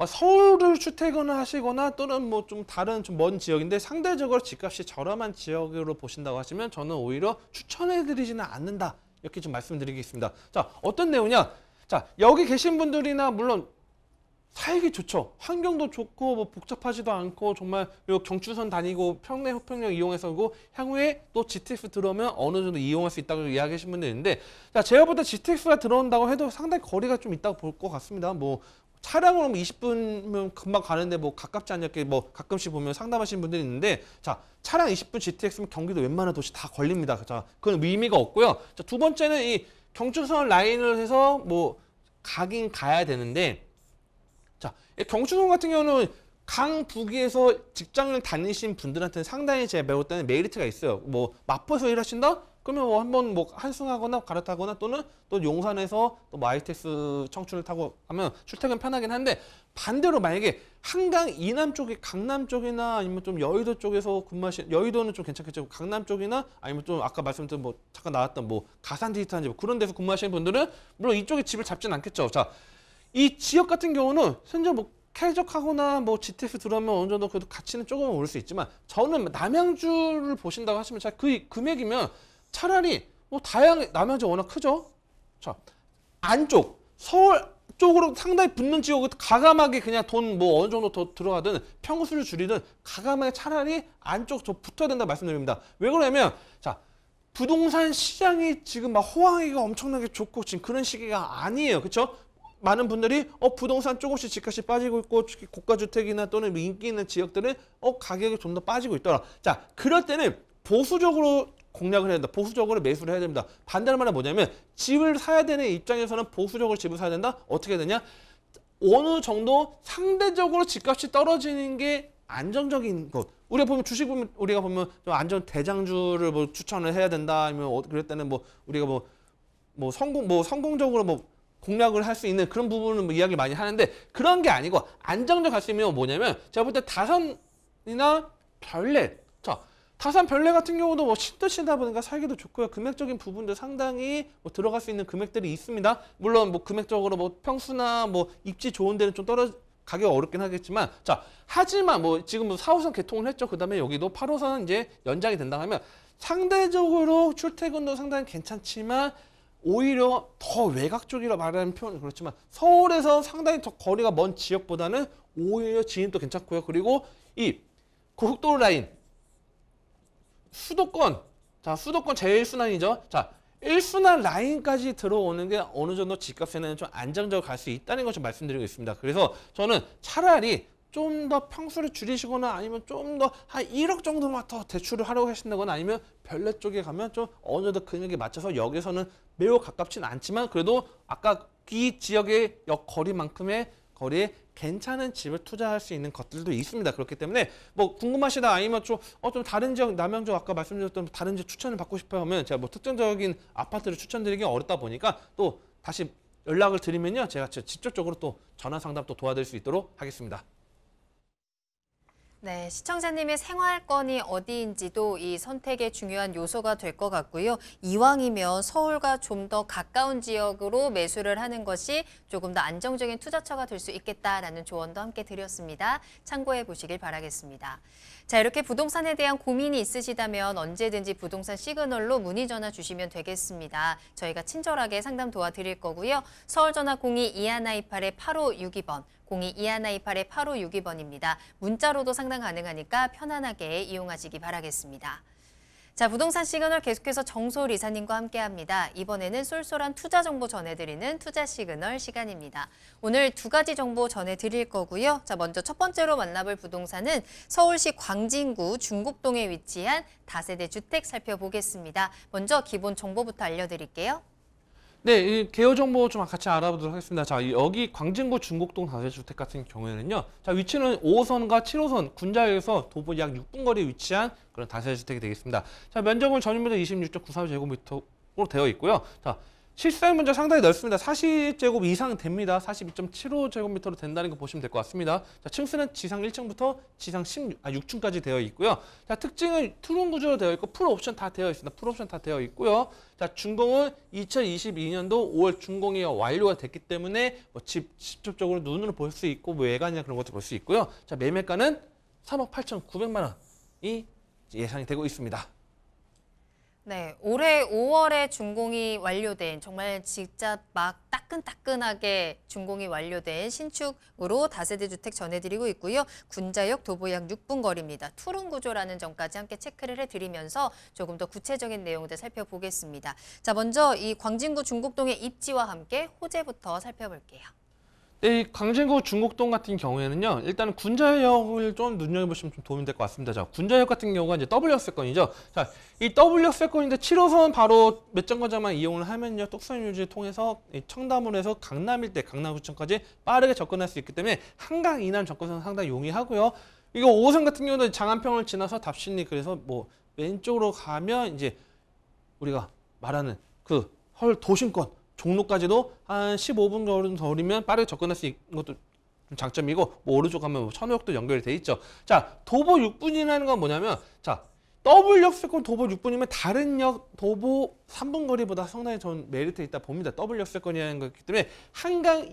서울을 출퇴근을 하시거나 또는 뭐 좀 다른 좀 먼 지역인데 상대적으로 집값이 저렴한 지역으로 보신다고 하시면 저는 오히려 추천해드리지는 않는다 이렇게 좀 말씀드리겠습니다. 자, 어떤 내용이냐? 자, 여기 계신 분들이나 물론 살기 좋죠. 환경도 좋고 뭐 복잡하지도 않고 정말 경추선 다니고 평내 호평역 이용해서고 향후에 또 GTX 들어오면 어느 정도 이용할 수 있다고 이야기하신 분들 있는데 자, 제가 볼 때 GTX가 들어온다고 해도 상당히 거리가 좀 있다고 볼 것 같습니다. 뭐 차량으로 20분이면 금방 가는데 뭐 가깝지 않게 뭐 가끔씩 보면 상담하시는 분들이 있는데 자, 차량 20분 GTX면 경기도 웬만한 도시 다 걸립니다. 자, 그건 의미가 없고요. 자, 두 번째는 이 경추선 라인을 해서 뭐 가긴 가야 되는데 자, 경추선 같은 경우는 강북에서 직장을 다니신 분들한테는 상당히 제가 배울 때는 메리트가 있어요. 뭐 마포에서 일하신다? 그러면 뭐 한번 뭐 한승하거나 갈아타거나 또는 또 용산에서 또 ITX 청춘을 타고 가면 출퇴근 편하긴 한데, 반대로 만약에 한강 이남 쪽에 강남 쪽이나 아니면 좀 여의도 쪽에서 근무하신, 여의도는 좀 괜찮겠죠. 강남 쪽이나 아니면 좀 아까 말씀드린 뭐 잠깐 나왔던 뭐 가산 디지털 그런 데서 근무하시는 분들은 물론 이쪽에 집을 잡진 않겠죠. 자, 이 지역 같은 경우는 현재 뭐 쾌적하거나 뭐 GTX 들어오면 어느 정도 그래도 가치는 조금은 오를 수 있지만, 저는 남양주를 보신다고 하시면 그 금액이면 차라리 뭐 남양주 워낙 크죠. 자, 안쪽 서울 쪽으로 상당히 붙는 지역을 가감하게 그냥 돈 뭐 어느 정도 더 들어가든 평수를 줄이든 가감하게 차라리 안쪽 저 붙어야 된다 말씀드립니다. 왜 그러냐면, 자, 부동산 시장이 지금 막 호황이가 엄청나게 좋고 지금 그런 시기가 아니에요. 그렇죠? 많은 분들이 부동산 조금씩 집값이 빠지고 있고, 특히 고가주택이나 또는 인기 있는 지역들은 가격이 좀 더 빠지고 있더라. 자, 그럴 때는 보수적으로 공략을 해야 된다. 보수적으로 매수를 해야 됩니다. 반대로 말하면 뭐냐면, 집을 사야 되는 입장에서는 보수적으로 집을 사야 된다. 어떻게 되냐? 어느 정도 상대적으로 집값이 떨어지는 게 안정적인 것. 우리가 보면 주식 보면 우리가 보면 좀 안전 대장주를 뭐 추천을 해야 된다. 아니면 그럴 때는 뭐 우리가 뭐 성공적으로 뭐 공략을 할 수 있는 그런 부분은 뭐 이야기를 많이 하는데, 그런 게 아니고 안정적 갈 수 있는 건 뭐냐면, 제가 볼 때 다산이나 별내, 자, 다산 별내 같은 경우도 뭐 신도시다 보니까 살기도 좋고요. 금액적인 부분도 상당히 뭐 들어갈 수 있는 금액들이 있습니다. 물론 뭐 금액적으로 뭐 평수나 뭐 입지 좋은 데는 좀 가격 어렵긴 하겠지만, 자, 하지만 뭐 지금 뭐 4호선 개통을 했죠. 그다음에 여기도 8호선 이제 연장이 된다 하면 상대적으로 출퇴근도 상당히 괜찮지만, 오히려 더 외곽 쪽이라 말하는 표현은 그렇지만 서울에서 상당히 더 거리가 먼 지역보다는 오히려 진입도 괜찮고요. 그리고 이 고속도로 라인, 수도권, 자, 수도권 제1순환이죠. 자, 1순환 라인까지 들어오는 게 어느 정도 집값에는 좀 안정적으로 갈 수 있다는 걸 좀 말씀드리고 있습니다. 그래서 저는 차라리 좀 더 평수를 줄이시거나 아니면 좀 더 한 1억 정도만 더 대출을 하려고 하신다거나, 아니면 별내 쪽에 가면 좀 어느 정도 금액에 맞춰서, 여기서는 매우 가깝진 않지만 그래도 아까 이 지역의 거리만큼의 거리에 괜찮은 집을 투자할 수 있는 것들도 있습니다. 그렇기 때문에 뭐 궁금하시다 아니면 좀 다른 지역, 남양주 아까 말씀드렸던 다른 지역 추천을 받고 싶어 하면 제가 뭐 특정적인 아파트를 추천드리기 어렵다 보니까 또 다시 연락을 드리면요, 제가 직접적으로 또 전화 상담 또 도와드릴 수 있도록 하겠습니다. 네, 시청자님의 생활권이 어디인지도 이 선택의 중요한 요소가 될 것 같고요. 이왕이면 서울과 좀 더 가까운 지역으로 매수를 하는 것이 조금 더 안정적인 투자처가 될 수 있겠다라는 조언도 함께 드렸습니다. 참고해 보시길 바라겠습니다. 자, 이렇게 부동산에 대한 고민이 있으시다면 언제든지 부동산 시그널로 문의 전화 주시면 되겠습니다. 저희가 친절하게 상담 도와드릴 거고요. 서울 전화 02-2128-8562번. 02-2128-8562번입니다. 문자로도 상담 가능하니까 편안하게 이용하시기 바라겠습니다. 자, 부동산 시그널 계속해서 정소울 이사님과 함께합니다. 이번에는 쏠쏠한 투자 정보 전해드리는 투자 시그널 시간입니다. 오늘 두 가지 정보 전해드릴 거고요. 자, 먼저 첫 번째로 만나볼 부동산은 서울시 광진구 중곡동에 위치한 다세대 주택 살펴보겠습니다. 먼저 기본 정보부터 알려드릴게요. 네, 이 개요 정보 좀 같이 알아보도록 하겠습니다. 자, 여기 광진구 중곡동 다세주택 같은 경우에는요, 자, 위치는 5호선과 7호선 군자역에서 도보 약 6분 거리에 위치한 그런 다세주택이 되겠습니다. 자, 면적은 전용면적 26.93제곱미터로 되어 있고요. 자, 실사용 면적 상당히 넓습니다. 40제곱 이상 됩니다. 42.75제곱미터로 된다는 거 보시면 될 것 같습니다. 자, 층수는 지상 1층부터 지상 6층까지 되어 있고요. 자, 특징은 투룸 구조로 되어 있고 풀옵션 다 되어 있습니다. 풀옵션 다 되어 있고요. 자, 준공은 2022년도 5월 준공이 완료가 됐기 때문에 뭐 직접적으로 눈으로 볼 수 있고 뭐 외관이나 그런 것도 볼 수 있고요. 자, 매매가는 3억 8,900만 원이 예상이 되고 있습니다. 네, 올해 5월에 준공이 완료된, 정말 진짜 막 따끈따끈하게 준공이 완료된 신축으로 다세대 주택 전해드리고 있고요. 군자역 도보 약 6분 거리입니다. 투룸 구조라는 점까지 함께 체크를 해드리면서 조금 더 구체적인 내용들 살펴보겠습니다. 자, 먼저 이 광진구 중곡동의 입지와 함께 호재부터 살펴볼게요. 네, 이 광진구 중곡동 같은 경우에는요, 일단은 군자역을 좀 눈여겨보시면 좀 도움이 될 것 같습니다. 자, 군자역 같은 경우가 이제 W역세권이죠. 자, 이 W역세권인데 7호선 바로 몇 정거장만 이용을 하면요, 똑선 유지를 통해서 청담으로 해서 강남 일대, 강남구청까지 빠르게 접근할 수 있기 때문에 한강 이남 접근은 상당히 용이하고요. 이거 5호선 같은 경우는 장안평을 지나서 답신리, 그래서 뭐 왼쪽으로 가면 이제 우리가 말하는 그 도심권 종로까지도 한 15분 거리면 빠르게 접근할 수 있는 것도 좀 장점이고, 뭐 오른쪽 가면 뭐 천호역도 연결이 돼 있죠. 자, 도보 6분이라는 건 뭐냐면, 자, W역 수도권 도보 6분이면 다른 역 도보 3분 거리보다 상당히 전 메리트 있다 봅니다. W역 수도권이라는 거기 때문에 한강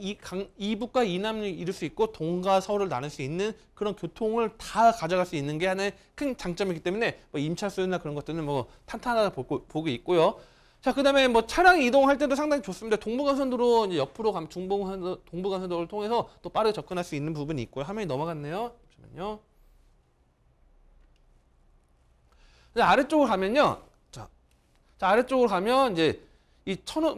이북과 이남을 이룰 수 있고 동과 서울을 나눌 수 있는 그런 교통을 다 가져갈 수 있는 게 하나의 큰 장점이기 때문에 뭐 임차수나 그런 것들은 뭐 탄탄하다 보고 있고요. 자, 그다음에 뭐 차량 이동할 때도 상당히 좋습니다. 동부간선도로 이제 옆으로 가면 동부간선도로를 통해서 또 빠르게 접근할 수 있는 부분이 있고요. 화면이 넘어갔네요. 잠시만요. 아래쪽으로 가면요. 자, 아래쪽으로 가면 이제 이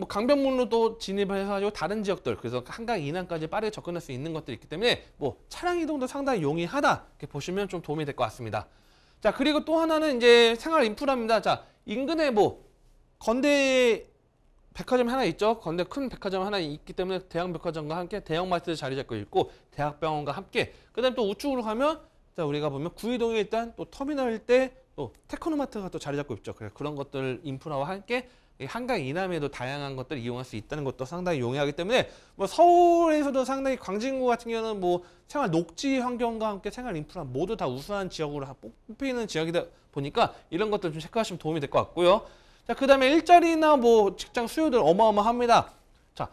강변북로도 진입을 해가지고 다른 지역들, 그래서 한강 이남까지 빠르게 접근할 수 있는 것들이 있기 때문에 뭐 차량 이동도 상당히 용이하다 이렇게 보시면 좀 도움이 될 것 같습니다. 자, 그리고 또 하나는 이제 생활 인프라입니다. 자, 인근에 뭐 건대 백화점 하나 있죠. 건대 큰 백화점 하나 있기 때문에 대형백화점과 함께 대형마트 자리 잡고 있고 대학병원과 함께, 그다음 또 우측으로 가면 자, 우리가 보면 구이동에 일단 또 터미널 일대 또 테크노마트가 또 자리 잡고 있죠. 그래서 그런 것들 인프라와 함께 한강 이남에도 다양한 것들을 이용할 수 있다는 것도 상당히 용이하기 때문에 뭐 서울에서도 상당히 광진구 같은 경우는 뭐 생활 녹지 환경과 함께 생활 인프라 모두 다 우수한 지역으로 뽑히는 지역이다 보니까 이런 것들 좀 체크하시면 도움이 될 것 같고요. 자, 그다음에 일자리나 뭐 직장 수요들 어마어마합니다. 자,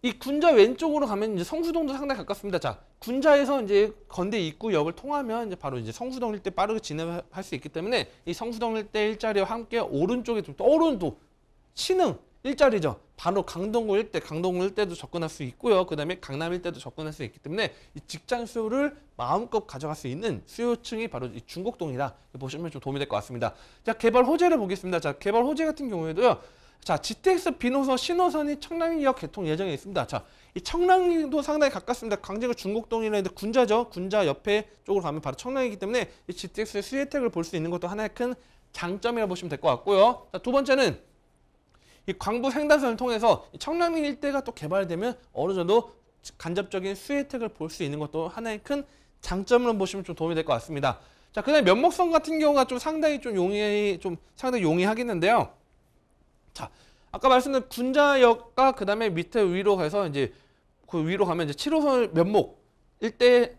이 군자 왼쪽으로 가면 이제 성수동도 상당히 가깝습니다. 자, 군자에서 이제 건대 입구역을 통하면 이제 바로 이제 성수동 일대 빠르게 진입할 수 있기 때문에 이 성수동 일대 일자리와 함께 오른쪽에 좀 떠오르는 또 신흥 일자리죠. 바로 강동구 일대도 접근할 수 있고요. 그다음에 강남 일대도 접근할 수 있기 때문에 이 직장 수요를 마음껏 가져갈 수 있는 수요층이 바로 이 중곡동이다. 보시면 좀 도움이 될 것 같습니다. 자, 개발 호재를 보겠습니다. 자, 개발 호재 같은 경우에도요. 자, GTX 비노선 신호선이 청량리역 개통 예정에 있습니다. 자, 이 청량리도 상당히 가깝습니다. 광진구 중곡동이라는데 군자죠. 군자 옆에 쪽으로 가면 바로 청량이기 때문에 이 GTX의 수혜 혜택을 볼 수 있는 것도 하나의 큰 장점이라고 보시면 될 것 같고요. 자, 두 번째는 이 광부 횡단선을 통해서 이 청량리 일대가 또 개발되면 어느 정도 간접적인 수혜 혜택을 볼 수 있는 것도 하나의 큰 장점으로 보시면 좀 도움이 될 것 같습니다. 자, 그다음에 면목선 같은 경우가 좀 상당히 상당히 용이하겠는데요. 자, 아까 말씀드린 군자역과 그다음에 밑에 위로 가서 이제 그 위로 가면 이제 7호선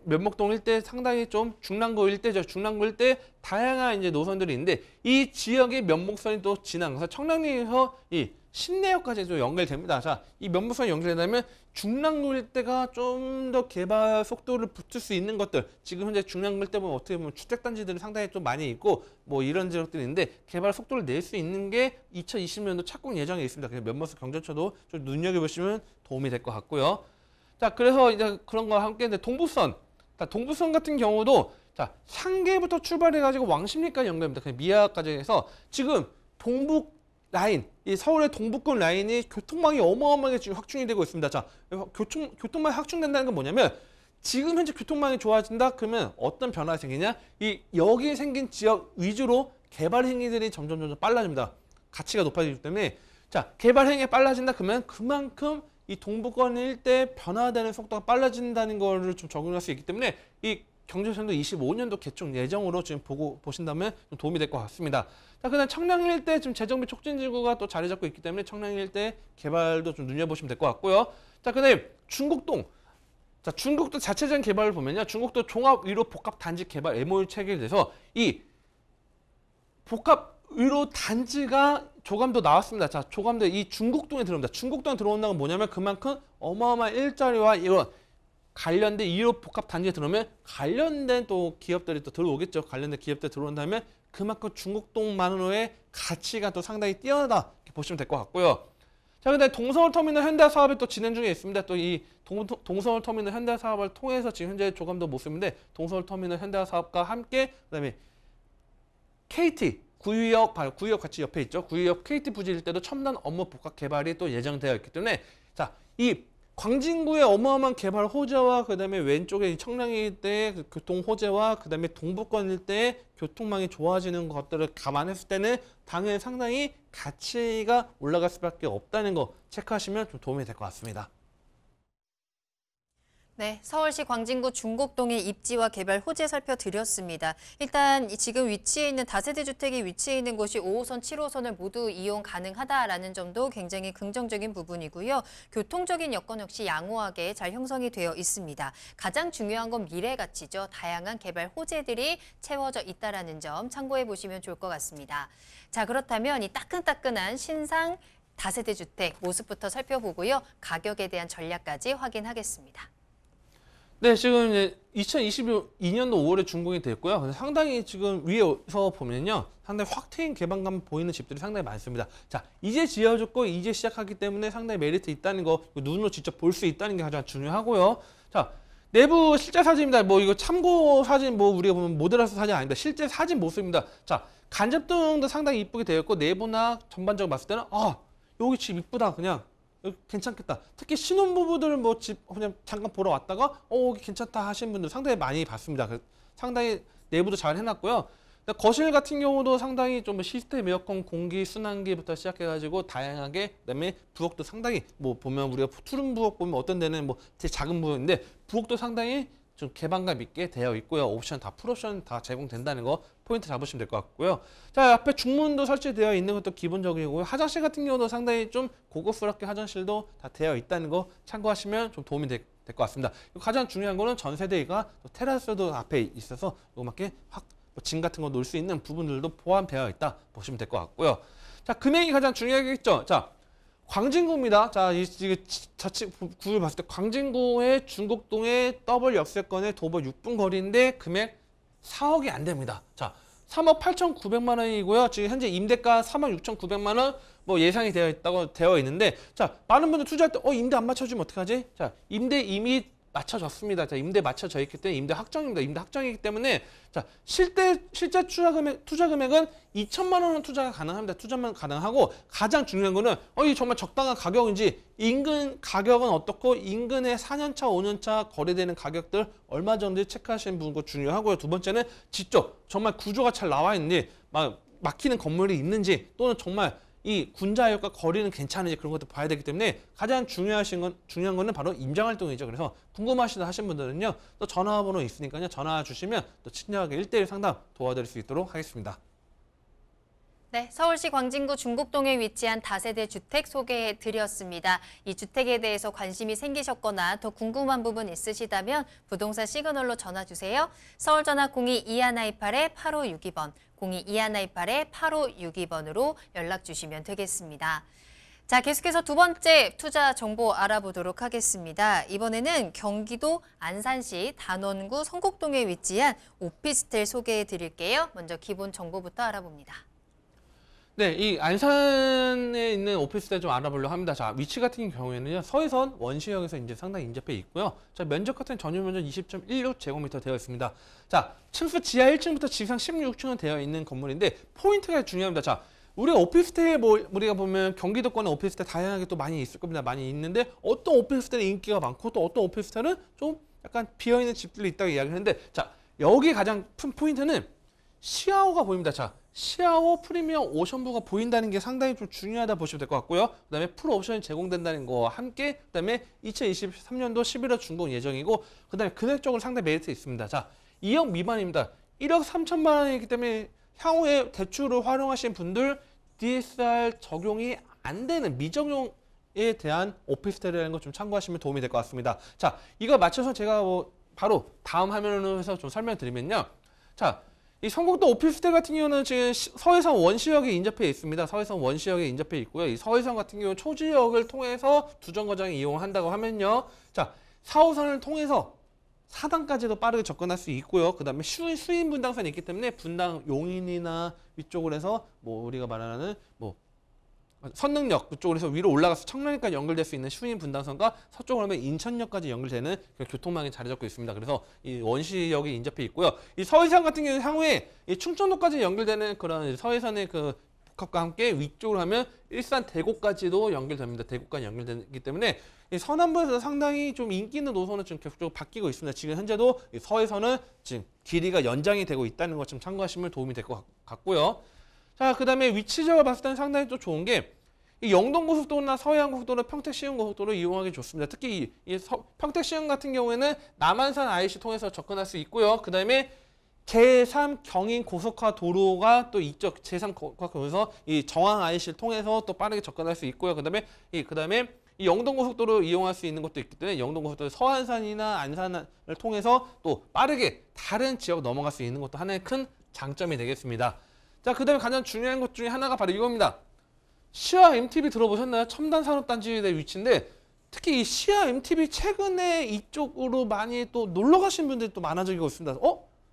면목동 일대 상당히 좀 중랑구 일대죠. 중랑구 일대 다양한 이제 노선들이 있는데 이 지역의 면목선이 또 지나가서 청량리에서 이 신내역까지 좀 연결됩니다. 자, 이 면목선이 연결되면 중랑구 일대가 좀 더 개발 속도를 붙일 수 있는 것들, 지금 현재 중랑구 일대 보면 어떻게 보면 주택단지들이 상당히 좀 많이 있고 뭐 이런 지역들이 있는데 개발 속도를 낼 수 있는 게 2020년도 착공 예정에 있습니다. 그래서 면목선 경전처도 좀 눈여겨보시면 도움이 될 것 같고요. 자, 그래서 이제 그런 거와 함께 이제 동부선. 자, 동부선 같은 경우도 자, 상계부터 출발해가지고 왕십리까지 연결됩니다. 그냥 미아까지 해서 지금 동북 라인, 이 서울의 동북권 라인이 교통망이 어마어마하게 지금 확충이 되고 있습니다. 자, 교통망이 확충된다는 건 뭐냐면 지금 현재 교통망이 좋아진다 그러면 어떤 변화가 생기냐? 이 여기에 생긴 지역 위주로 개발 행위들이 점점 빨라집니다. 가치가 높아지기 때문에 자, 개발 행위가 빨라진다 그러면 그만큼 이 동부권 일대 변화되는 속도가 빨라진다는 거를 좀 적용할 수 있기 때문에 이 경제선도 25년도 개통 예정으로 지금 보신다면 좀 도움이 될 것 같습니다. 자, 그다음 청량 일대 지금 재정비 촉진지구가 또 자리 잡고 있기 때문에 청량 일대 개발도 좀 눈여보시면 될 것 같고요. 자, 그다음 중곡동. 자, 중곡도 자체적인 개발을 보면요, 중곡도 종합 위로 복합 단지 개발 MOU 체결돼서 이 복합 위로 단지가 조감도 나왔습니다. 자, 조감도 이 중곡동에 들어옵니다. 중곡동에 들어온다는 건 뭐냐면 그만큼 어마어마한 일자리와 이런 관련된 2호 복합 단지에 들어오면 관련된 또 기업들이 또 들어오겠죠. 관련된 기업들 들어온다면 그만큼 중곡동만으로의 가치가 또 상당히 뛰어나다 이렇게 보시면 될 것 같고요. 자, 근데 동서울터미널 현대 사업이 또 진행 중에 있습니다. 또 이 동서울터미널 현대 사업을 통해서 지금 현재 조감도 모습인데 동서울터미널 현대 사업과 함께 그다음에 KT 구의역 같이 옆에 있죠. 구의역 KT 부지 일대도 첨단 업무 복합 개발이 또 예정되어 있기 때문에 자, 이 광진구의 어마어마한 개발 호재와 그다음에 왼쪽에 청량리 일대의 그 교통 호재와 그다음에 동부권 일대의 교통망이 좋아지는 것들을 감안했을 때는 당연히 상당히 가치가 올라갈 수밖에 없다는 거 체크하시면 좀 도움이 될 것 같습니다. 네, 서울시 광진구 중곡동의 입지와 개발 호재 살펴드렸습니다. 일단 지금 위치해 있는 다세대 주택이 위치해 있는 곳이 5호선, 7호선을 모두 이용 가능하다라는 점도 굉장히 긍정적인 부분이고요. 교통적인 여건 역시 양호하게 잘 형성이 되어 있습니다. 가장 중요한 건 미래 가치죠. 다양한 개발 호재들이 채워져 있다라는 점 참고해 보시면 좋을 것 같습니다. 자, 그렇다면 이 따끈따끈한 신상 다세대 주택 모습부터 살펴보고요. 가격에 대한 전략까지 확인하겠습니다. 네, 지금 이제 2022년도 5월에 준공이 됐고요. 그래서 상당히 지금 위에서 보면요. 상당히 확 트인 개방감 보이는 집들이 상당히 많습니다. 자, 이제 지어졌고 이제 시작하기 때문에 상당히 메리트 있다는 거 눈으로 직접 볼 수 있다는 게 가장 중요하고요. 자, 내부 실제 사진입니다. 뭐 이거 참고 사진 뭐 우리가 보면 모델하우스 사진 아닙니다. 실제 사진 모습입니다. 자, 간접등도 상당히 이쁘게 되어 있고 내부나 전반적으로 봤을 때는 여기 집 이쁘다 그냥. 괜찮겠다. 특히 신혼부부들 뭐 집 그냥 잠깐 보러 왔다가 여기 괜찮다 하시는 분들 상당히 많이 봤습니다. 상당히 내부도 잘 해놨고요. 거실 같은 경우도 상당히 좀 시스템 에어컨, 공기, 순환기부터 시작해가지고 다양하게 그다음에 부엌도 상당히 뭐 보면 우리가 투룸 부엌 보면 어떤 데는 뭐 되게 작은 부엌인데 부엌도 상당히 좀 개방감 있게 되어 있고요. 옵션 다 풀옵션 다 제공된다는 거 포인트 잡으시면 될 것 같고요. 자, 앞에 중문도 설치되어 있는 것도 기본적이고요. 화장실 같은 경우도 상당히 좀 고급스럽게 화장실도 다 되어 있다는 거 참고하시면 좀 도움이 될 것 같습니다. 가장 중요한 거는 전세대가 테라스도 앞에 있어서 요만큼 짐 같은 거 놓을 수 있는 부분들도 포함되어 있다 보시면 될 것 같고요. 자, 금액이 가장 중요하겠죠. 자, 광진구입니다. 자, 좌측 구를 봤을 때 광진구의 중곡동의 더블 역세권의 도보 6분 거리인데 금액 4억이 안 됩니다. 자, 3억 8,900만 원이고요. 지금 현재 임대가 3억 6,900만 원 뭐 예상이 되어 있는데 자, 많은 분들 투자할 때 임대 안 맞춰주면 어떡하지? 자, 임대 이미 맞춰졌습니다. 자, 임대 맞춰져 있기 때문에 임대 확정입니다. 임대 확정이기 때문에 자, 실제 투자 금액은 2천만 원은 투자가 가능합니다. 투자만 가능하고 가장 중요한 거는 이 정말 적당한 가격인지 인근 가격은 어떻고 인근의 4년차, 5년차 거래되는 가격들 얼마 정도 체크하시는 분 중요하고요. 두 번째는 직접 정말 구조가 잘 나와 있는지 막히는 건물이 있는지 또는 정말 이 군자역과 거리는 괜찮은지 그런 것도 봐야 되기 때문에 가장 중요한 거는 바로 임장활동이죠. 그래서 궁금하시다 하신 분들은요. 또 전화번호 있으니까요. 전화 주시면 또 친절하게 1:1 상담 도와드릴 수 있도록 하겠습니다. 네, 서울시 광진구 중곡동에 위치한 다세대 주택 소개해드렸습니다. 이 주택에 대해서 관심이 생기셨거나 더 궁금한 부분 있으시다면 부동산 시그널로 전화주세요. 서울전화 02-2128-8562번, 02-2128-8562번으로 연락주시면 되겠습니다. 자, 계속해서 두 번째 투자 정보 알아보도록 하겠습니다. 이번에는 경기도 안산시 단원구 성곡동에 위치한 오피스텔 소개해드릴게요. 먼저 기본 정보부터 알아봅니다. 네, 이 안산에 있는 오피스텔 좀 알아보려고 합니다. 자, 위치 같은 경우에는요, 서해선 원시역에서 이제 상당히 인접해 있고요. 자, 면적 같은 전유 면적 20.16제곱미터 되어 있습니다. 자, 층수 지하 1층부터 지상 16층은 되어 있는 건물인데 포인트가 중요합니다. 자, 우리가 오피스텔 우리가 보면 경기도권의 오피스텔 다양하게 또 많이 있을 겁니다. 많이 있는데 어떤 오피스텔은 인기가 많고 또 어떤 오피스텔은 좀 약간 비어 있는 집들이 있다고 이야기하는데 자, 여기 가장 큰 포인트는 시야호가 보입니다. 자, 시야호 프리미엄 오션뷰가 보인다는 게 상당히 좀 중요하다 보시면 될 것 같고요. 그다음에 풀 옵션이 제공된다는 거와 함께 그다음에 2023년도 11월 준공 예정이고 그다음에 금액적으로 상당히 메리트 있습니다. 자, 2억 미만입니다. 1억 3천만 원이기 때문에 향후에 대출을 활용하신 분들 DSR 적용이 안 되는 미적용에 대한 오피스텔이라는 거 좀 참고하시면 도움이 될 것 같습니다. 자, 이거 맞춰서 제가 바로 다음 화면으로 해서 좀 설명드리면요. 자, 이 성곡동 오피스텔 같은 경우는 지금 서해선 원시역에 인접해 있습니다. 서해선 원시역에 인접해 있고요. 이 서해선 같은 경우는 초지역을 통해서 두 정거장을 이용한다고 하면요. 자, 4호선을 통해서 4단까지도 빠르게 접근할 수 있고요. 그 다음에 수인 분당선이 있기 때문에 분당 용인이나 위쪽으로 해서 우리가 말하는 선릉역 그쪽으로 해서 위로 올라가서 청량리까지 연결될 수 있는 수인 분당선과 서쪽으로 하면 인천역까지 연결되는 교통망이 자리 잡고 있습니다. 그래서 이 원시역이 인접해 있고요. 이 서해선 같은 경우는 향후에 이 충청도까지 연결되는 그런 서해선의 그 복합과 함께 위쪽으로 하면 일산 대구까지도 연결됩니다. 대구까지 연결되기 때문에 이 서남부에서 상당히 좀 인기 있는 노선은 지금 계속적으로 바뀌고 있습니다. 지금 현재도 이 서해선은 지금 길이가 연장이 되고 있다는 것 좀 참고하시면 도움이 될 것 같고요. 자, 그 다음에 위치적으로 봤을 때는 상당히 또 좋은 게 이 영동고속도로나 서해안고속도로, 평택시흥고속도로 이용하기 좋습니다. 특히 평택시흥 같은 경우에는 남한산 IC 통해서 접근할 수 있고요. 그 다음에 제3 경인 고속화 도로가 또 이쪽 제3 고속화도로에서 이 정항 IC를 통해서 또 빠르게 접근할 수 있고요. 그다음에 이 영동고속도로 이용할 수 있는 것도 있기 때문에 영동고속도로 서안산이나 안산을 통해서 또 빠르게 다른 지역 넘어갈 수 있는 것도 하나의 큰 장점이 되겠습니다. 자, 그다음에 가장 중요한 것 중에 하나가 바로 이겁니다. 시아 MTB 들어보셨나요? 첨단 산업단지의 위치인데 특히 이 시아 MTB 최근에 이쪽으로 많이 또 놀러 가신 분들이 또 많아지고 있습니다.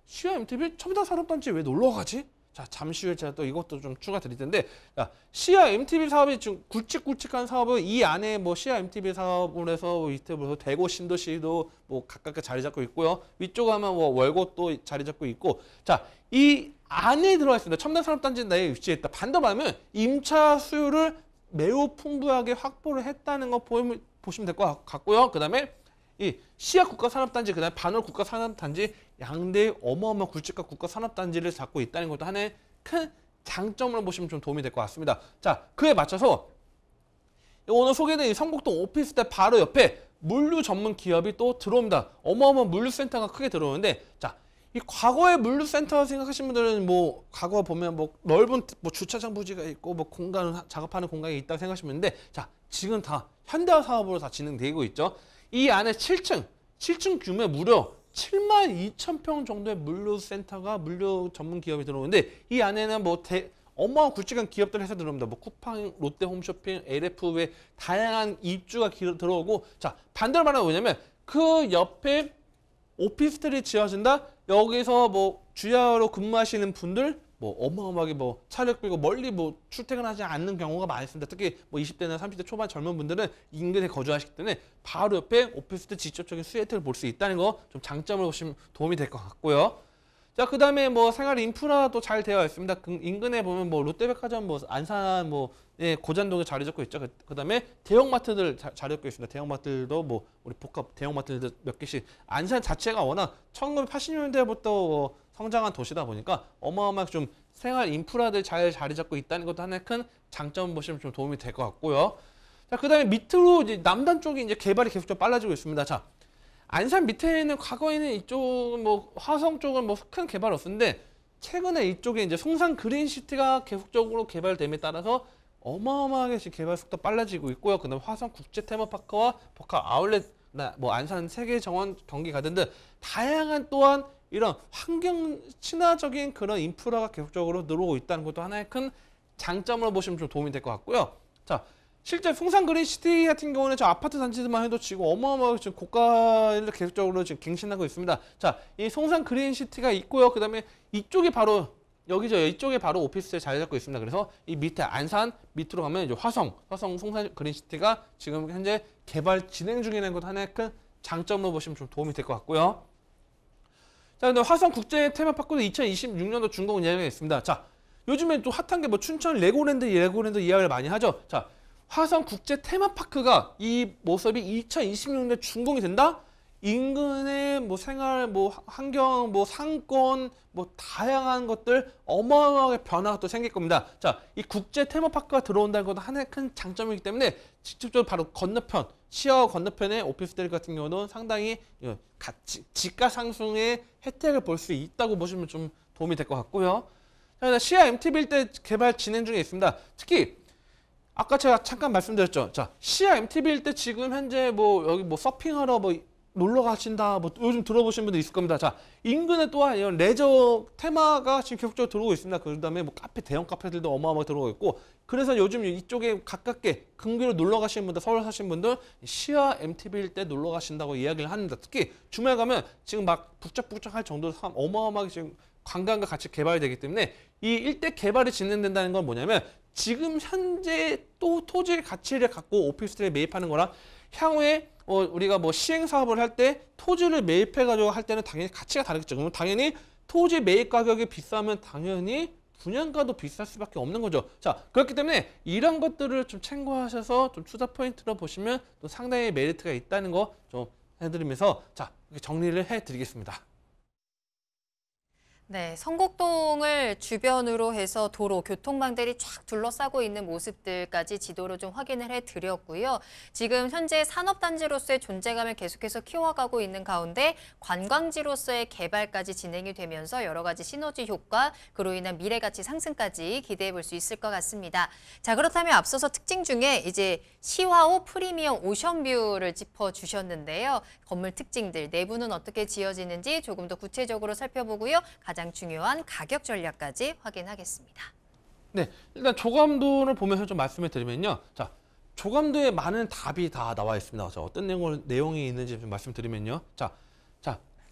시아 MTB 첨단 산업단지 왜 놀러 가지? 자, 잠시 후에 제가 또 이것도 좀 추가 드릴 텐데, 자, 시아 MTB 사업이 지금 굵직굵직한 사업은 이 안에 뭐 시아 MTB 사업을 해서 밑에 뭐 대구 신도시도 뭐 가깝게 자리 잡고 있고요. 위쪽 하면 뭐 월곶도 자리 잡고 있고, 자, 이 안에 들어가 있습니다. 첨단 산업단지 내에 위치해 있다. 반대말하면 임차 수요를 매우 풍부하게 확보를 했다는 거 보시면 될 것 같고요. 그다음에 이 시아 국가산업단지, 그다음에 반월 국가산업단지 양대 어마어마한 굵직한 국가산업단지를 잡고 있다는 것도 하나의 큰 장점으로 보시면 좀 도움이 될 것 같습니다. 자, 그에 맞춰서 오늘 소개된 이 성북동 오피스텔 바로 옆에 물류 전문 기업이 또 들어옵니다. 어마어마한 물류센터가 크게 들어오는데, 자, 이 과거의 물류센터 생각하시는 분들은 뭐 과거 보면 뭐 넓은 뭐 주차장 부지가 있고 뭐 공간 작업하는 공간이 있다고 생각하시면 되는데, 자, 지금 다 현대화 사업으로 다 진행되고 있죠. 이 안에 7층 규모에 무려 72,000평 정도의 물류센터가 물류 전문 기업이 들어오는데, 이 안에는 뭐 어마어마한 굵직한 기업들 해서 들어옵니다. 뭐 쿠팡, 롯데 홈쇼핑, LF 외 다양한 입주가 들어오고, 자, 반대로 말하면 뭐냐면 그 옆에 오피스텔이 지어진다. 여기서 뭐 주야로 근무하시는 분들 뭐 어마어마하게 뭐 차를 끌고 멀리 뭐 출퇴근하지 않는 경우가 많이 있습니다. 특히 뭐 20대나 30대 초반 젊은 분들은 인근에 거주하시기 때문에 바로 옆에 오피스텔 직접적인 수혜 혜택을 볼 수 있다는 거 좀 장점을 보시면 도움이 될 것 같고요. 자, 그 다음에 뭐 생활 인프라도 잘 되어 있습니다. 그 인근에 보면 뭐 롯데백화점, 뭐 안산, 뭐 고잔동에 자리 잡고 있죠. 그 다음에 대형마트들 자리 잡고 있습니다. 대형마트들도 뭐 우리 복합 대형마트들 몇 개씩. 안산 자체가 워낙 1980년대부터 성장한 도시다 보니까 어마어마하게 좀 생활 인프라들 잘 자리 잡고 있다는 것도 하나의 큰 장점 보시면 좀 도움이 될 것 같고요. 자, 그 다음에 밑으로 이제 남단 쪽이 이제 개발이 계속 좀 빨라지고 있습니다. 자, 안산 밑에는 과거에는 이쪽은 뭐 화성 쪽은 뭐 큰 개발 없었는데, 최근에 이쪽에 이제 송산 그린시티가 계속적으로 개발됨에 따라서 어마어마하게 지금 개발 속도 빨라지고 있고요. 그다음에 화성 국제 테마파크와 복합 아울렛, 뭐 안산 세계정원 경기 가든 등 다양한 또한 이런 환경 친화적인 그런 인프라가 계속적으로 늘어오고 있다는 것도 하나의 큰 장점으로 보시면 좀 도움이 될 것 같고요. 자, 실제 송산 그린시티 같은 경우는 저 아파트 단지들만 해도 지금 어마어마하게 지금 고가를 계속적으로 지금 갱신하고 있습니다. 자, 이 송산 그린시티가 있고요. 그다음에 이쪽이 바로 여기죠. 이쪽에 바로 오피스에 자리 잡고 있습니다. 그래서 이 밑에 안산 밑으로 가면 이제 화성 송산 그린시티가 지금 현재 개발 진행 중이라는 것도 하나의 큰 장점으로 보시면 좀 도움이 될 것 같고요. 자, 근데 화성 국제 테마파크도 2026년도 준공 예정에 있습니다. 자, 요즘에 또 핫한 게 뭐 춘천 레고랜드 이야기를 많이 하죠. 자, 화성 국제 테마파크가 이 모습이 2026년에 준공이 된다? 인근의 뭐 생활, 뭐 환경, 뭐 상권, 뭐 다양한 것들 어마어마하게 변화가 또 생길 겁니다. 자, 이 국제 테마파크가 들어온다는 것도 하나의 큰 장점이기 때문에 직접적으로 바로 건너편, 시야 건너편의 오피스텔 같은 경우는 상당히 지가 상승의 혜택을 볼 수 있다고 보시면 좀 도움이 될 것 같고요. 자, 시야 MTB 일대 개발 진행 중에 있습니다. 특히 아까 제가 잠깐 말씀드렸죠. 자, 시야 MTB 일대 지금 현재 뭐 여기 뭐 서핑하러 뭐 놀러 가신다, 뭐 요즘 들어보신 분들 있을 겁니다. 자, 인근에 또한 이런 레저 테마가 지금 계속적으로 들어오고 있습니다. 그다음에 뭐 대형 카페들도 어마어마하게 들어오고 있고, 그래서 요즘 이쪽에 가깝게 근교로 놀러 가시는 분들, 서울 사시는 분들 시야 MTB 일대 놀러 가신다고 이야기를 합니다. 특히 주말 가면 지금 막 북적북적할 정도로 어마어마하게 지금 관광과 같이 개발이 되기 때문에 이 일대 개발이 진행된다는 건 뭐냐면 지금 현재 또 토지 가치를 갖고 오피스텔에 매입하는 거랑 향후에 우리가 뭐 시행 사업을 할 때 토지를 매입해가지고 할 때는 당연히 가치가 다르겠죠. 그러면 당연히 토지 매입 가격이 비싸면 당연히 분양가도 비쌀 수밖에 없는 거죠. 자, 그렇기 때문에 이런 것들을 좀 참고하셔서 좀 투자 포인트로 보시면 또 상당히 메리트가 있다는 거 좀 해드리면서 자, 이렇게 정리를 해드리겠습니다. 네, 성곡동을 주변으로 해서 도로, 교통망들이 쫙 둘러싸고 있는 모습들까지 지도로 좀 확인을 해드렸고요. 지금 현재 산업단지로서의 존재감을 계속해서 키워가고 있는 가운데 관광지로서의 개발까지 진행이 되면서 여러 가지 시너지 효과, 그로 인한 미래가치 상승까지 기대해 볼 수 있을 것 같습니다. 자, 그렇다면 앞서서 특징 중에 이제 시화호 프리미엄 오션뷰를 짚어주셨는데요. 건물 특징들, 내부는 어떻게 지어지는지 조금 더 구체적으로 살펴보고요. 가장 중요한 가격 전략까지 확인하겠습니다. 네, 일단 조감도를 보면서 좀 말씀을 드리면요. 자, 조감도에 많은 답이 다 나와 있습니다. 자, 어떤 내용이 있는지 좀 말씀드리면요. 자,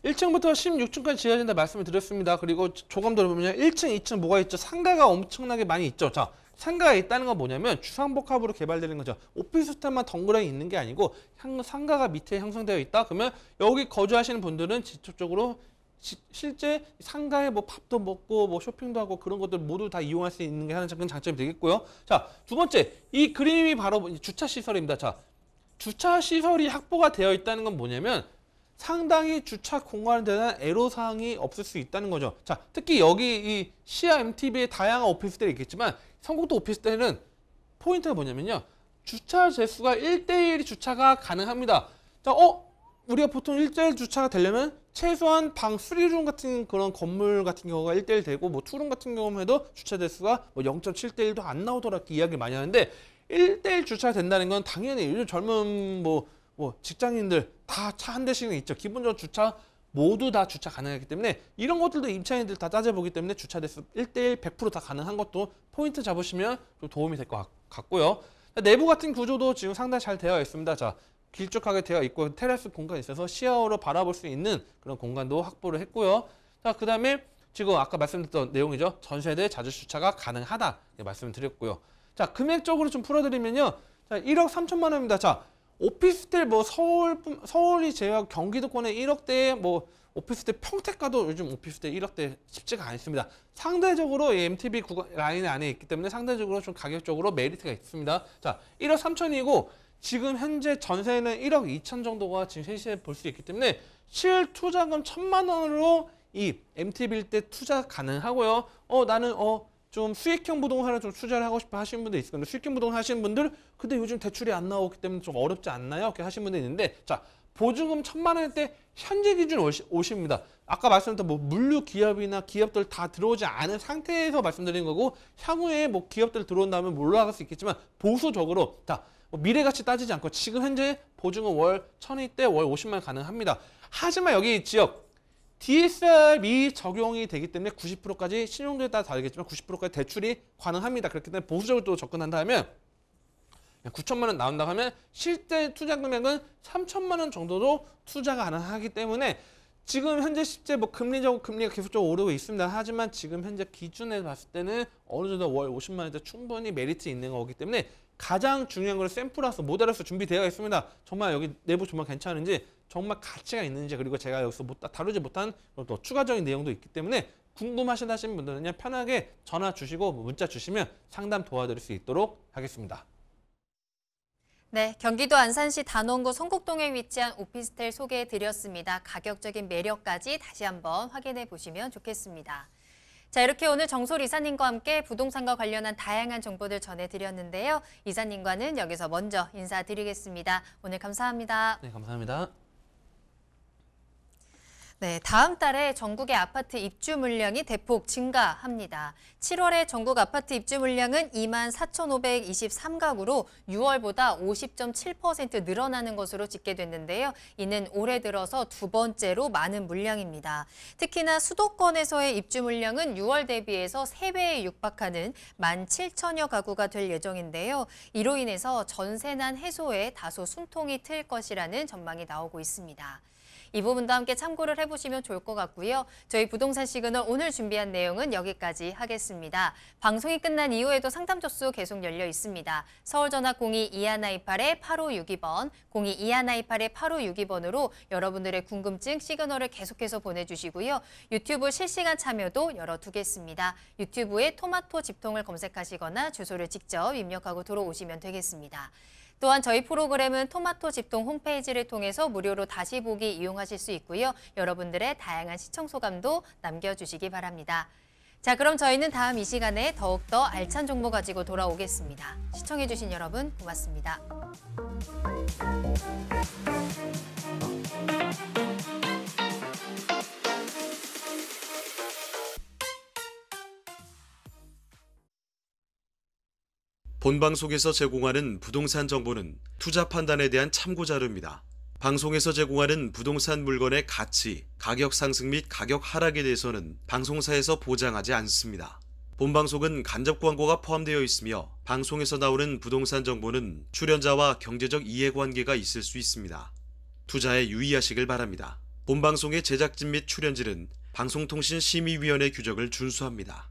1층부터 16층까지 지어진다 말씀을 드렸습니다. 그리고 조감도를 보면 1층, 2층 뭐가 있죠? 상가가 엄청나게 많이 있죠. 자, 상가가 있다는 건 뭐냐면 주상복합으로 개발되는 거죠. 오피스텔만 덩그러니 있는 게 아니고 상가가 밑에 형성되어 있다. 그러면 여기 거주하시는 분들은 직접적으로 실제 상가에 뭐 밥도 먹고 뭐 쇼핑도 하고 그런 것들 모두 다 이용할 수 있는 게 하나 큰 장점이 되겠고요. 자, 두 번째, 이 그림이 바로 주차 시설입니다. 자, 주차 시설이 확보가 되어 있다는 건 뭐냐면 상당히 주차 공간에 대한 애로사항이 없을 수 있다는 거죠. 자, 특히 여기 이 시아 MTB의 다양한 오피스텔이 있겠지만 성곡도 오피스텔은 포인트가 뭐냐면요. 주차 재수가 1대1 주차가 가능합니다. 자, 우리가 보통 1대1 주차가 되려면 최소한 방 3룸 같은 그런 건물 같은 경우가 1대1 되고 뭐 2룸 같은 경우만 해도 주차 대수가 뭐 0.7대1도 안 나오더라 이렇게 이야기를 많이 하는데 1대1 주차가 된다는 건 당연히 요즘 젊은 뭐 직장인들 다 차 한 대씩은 있죠. 기본적으로 주차 모두 다 주차 가능하기 때문에 이런 것들도 임차인들 다 따져보기 때문에 주차 대수 1대1 100% 다 가능한 것도 포인트 잡으시면 좀 도움이 될 것 같고요. 내부 같은 구조도 지금 상당히 잘 되어 있습니다. 자, 길쭉하게 되어 있고 테라스 공간이 있어서 시야로 바라볼 수 있는 그런 공간도 확보를 했고요. 자, 그 다음에 지금 아까 말씀드렸던 내용이죠. 전세대 자주 주차가 가능하다 말씀을 드렸고요. 자, 금액적으로 좀 풀어드리면요. 자, 1억 3천만 원입니다. 자, 오피스텔 뭐 서울이 제외하고 경기도권에 1억대에 뭐 오피스텔 평택 가도 요즘 오피스텔 1억대 쉽지가 않습니다. 상대적으로 MTB 라인 안에 있기 때문에 상대적으로 좀 가격적으로 메리트가 있습니다. 자, 1억 3천이고 지금 현재 전세는 1억 2천 정도가 지금 세시에 볼 수 있기 때문에 실투자금 1,000만 원으로 이 MTB일 때 투자 가능하고요. 나는 좀 수익형 부동산을 좀 투자를 하고 싶어 하시는 분들 있을 건데 수익형 부동산 하시는 분들 근데 요즘 대출이 안 나오기 때문에 좀 어렵지 않나요? 이렇게 하시는 분들 있는데 자, 보증금 1,000만 원일 때 현재 기준 50입니다. 아까 말씀드렸던 뭐 물류 기업이나 기업들 다 들어오지 않은 상태에서 말씀드린 거고 향후에 뭐 기업들 들어온다면 올라갈 수 있겠지만 보수적으로 뭐 미래 가치 따지지 않고 지금 현재 보증금 월 1,000일 때 월 50만 원 가능합니다. 하지만 여기 지역 DSR이 적용이 되기 때문에 90%까지 신용도에 따라 다르겠지만 90%까지 대출이 가능합니다. 그렇기 때문에 보수적으로 또 접근한다면 9천만 원 나온다고 하면 실제 투자 금액은 3천만 원 정도도 투자가 가능하기 때문에 지금 현재 실제 뭐 금리가 계속적으로 오르고 있습니다. 하지만 지금 현재 기준에 봤을 때는 어느 정도 월 50만 원대 충분히 메리트 있는 거기 때문에 가장 중요한 건 샘플하우스, 모델하우스 준비되어 있습니다. 정말 여기 내부 정말 괜찮은지 정말 가치가 있는지 그리고 제가 여기서 다루지 못한 또 추가적인 내용도 있기 때문에 궁금하시다 하시는 분들은 그냥 편하게 전화 주시고 문자 주시면 상담 도와드릴 수 있도록 하겠습니다. 네, 경기도 안산시 단원구 성곡동에 위치한 오피스텔 소개해드렸습니다. 가격적인 매력까지 다시 한번 확인해 보시면 좋겠습니다. 자, 이렇게 오늘 정솔 이사님과 함께 부동산과 관련한 다양한 정보들 전해드렸는데요. 이사님과는 여기서 먼저 인사드리겠습니다. 오늘 감사합니다. 네, 감사합니다. 네, 다음 달에 전국의 아파트 입주 물량이 대폭 증가합니다. 7월에 전국 아파트 입주 물량은 24,523가구로 6월보다 50.7% 늘어나는 것으로 집계됐는데요. 이는 올해 들어서 두 번째로 많은 물량입니다. 특히나 수도권에서의 입주 물량은 6월 대비해서 3배에 육박하는 17,000여 가구가 될 예정인데요. 이로 인해서 전세난 해소에 다소 숨통이 트일 것이라는 전망이 나오고 있습니다. 이 부분도 함께 참고를 해보시면 좋을 것 같고요. 저희 부동산 시그널 오늘 준비한 내용은 여기까지 하겠습니다. 방송이 끝난 이후에도 상담 접수 계속 열려 있습니다. 서울전화 02-2128-8562번, 02-2128-8562번으로 여러분들의 궁금증 시그널을 계속해서 보내주시고요. 유튜브 실시간 참여도 열어두겠습니다. 유튜브에 토마토 집통을 검색하시거나 주소를 직접 입력하고 들어오시면 되겠습니다. 또한 저희 프로그램은 토마토 집통 홈페이지를 통해서 무료로 다시 보기 이용하실 수 있고요. 여러분들의 다양한 시청 소감도 남겨주시기 바랍니다. 자, 그럼 저희는 다음 이 시간에 더욱더 알찬 정보 가지고 돌아오겠습니다. 시청해주신 여러분 고맙습니다. 본방송에서 제공하는 부동산 정보는 투자 판단에 대한 참고 자료입니다. 방송에서 제공하는 부동산 물건의 가치, 가격 상승 및 가격 하락에 대해서는 방송사에서 보장하지 않습니다. 본방송은 간접 광고가 포함되어 있으며 방송에서 나오는 부동산 정보는 출연자와 경제적 이해관계가 있을 수 있습니다. 투자에 유의하시길 바랍니다. 본방송의 제작진 및 출연진은 방송통신심의위원회 규정을 준수합니다.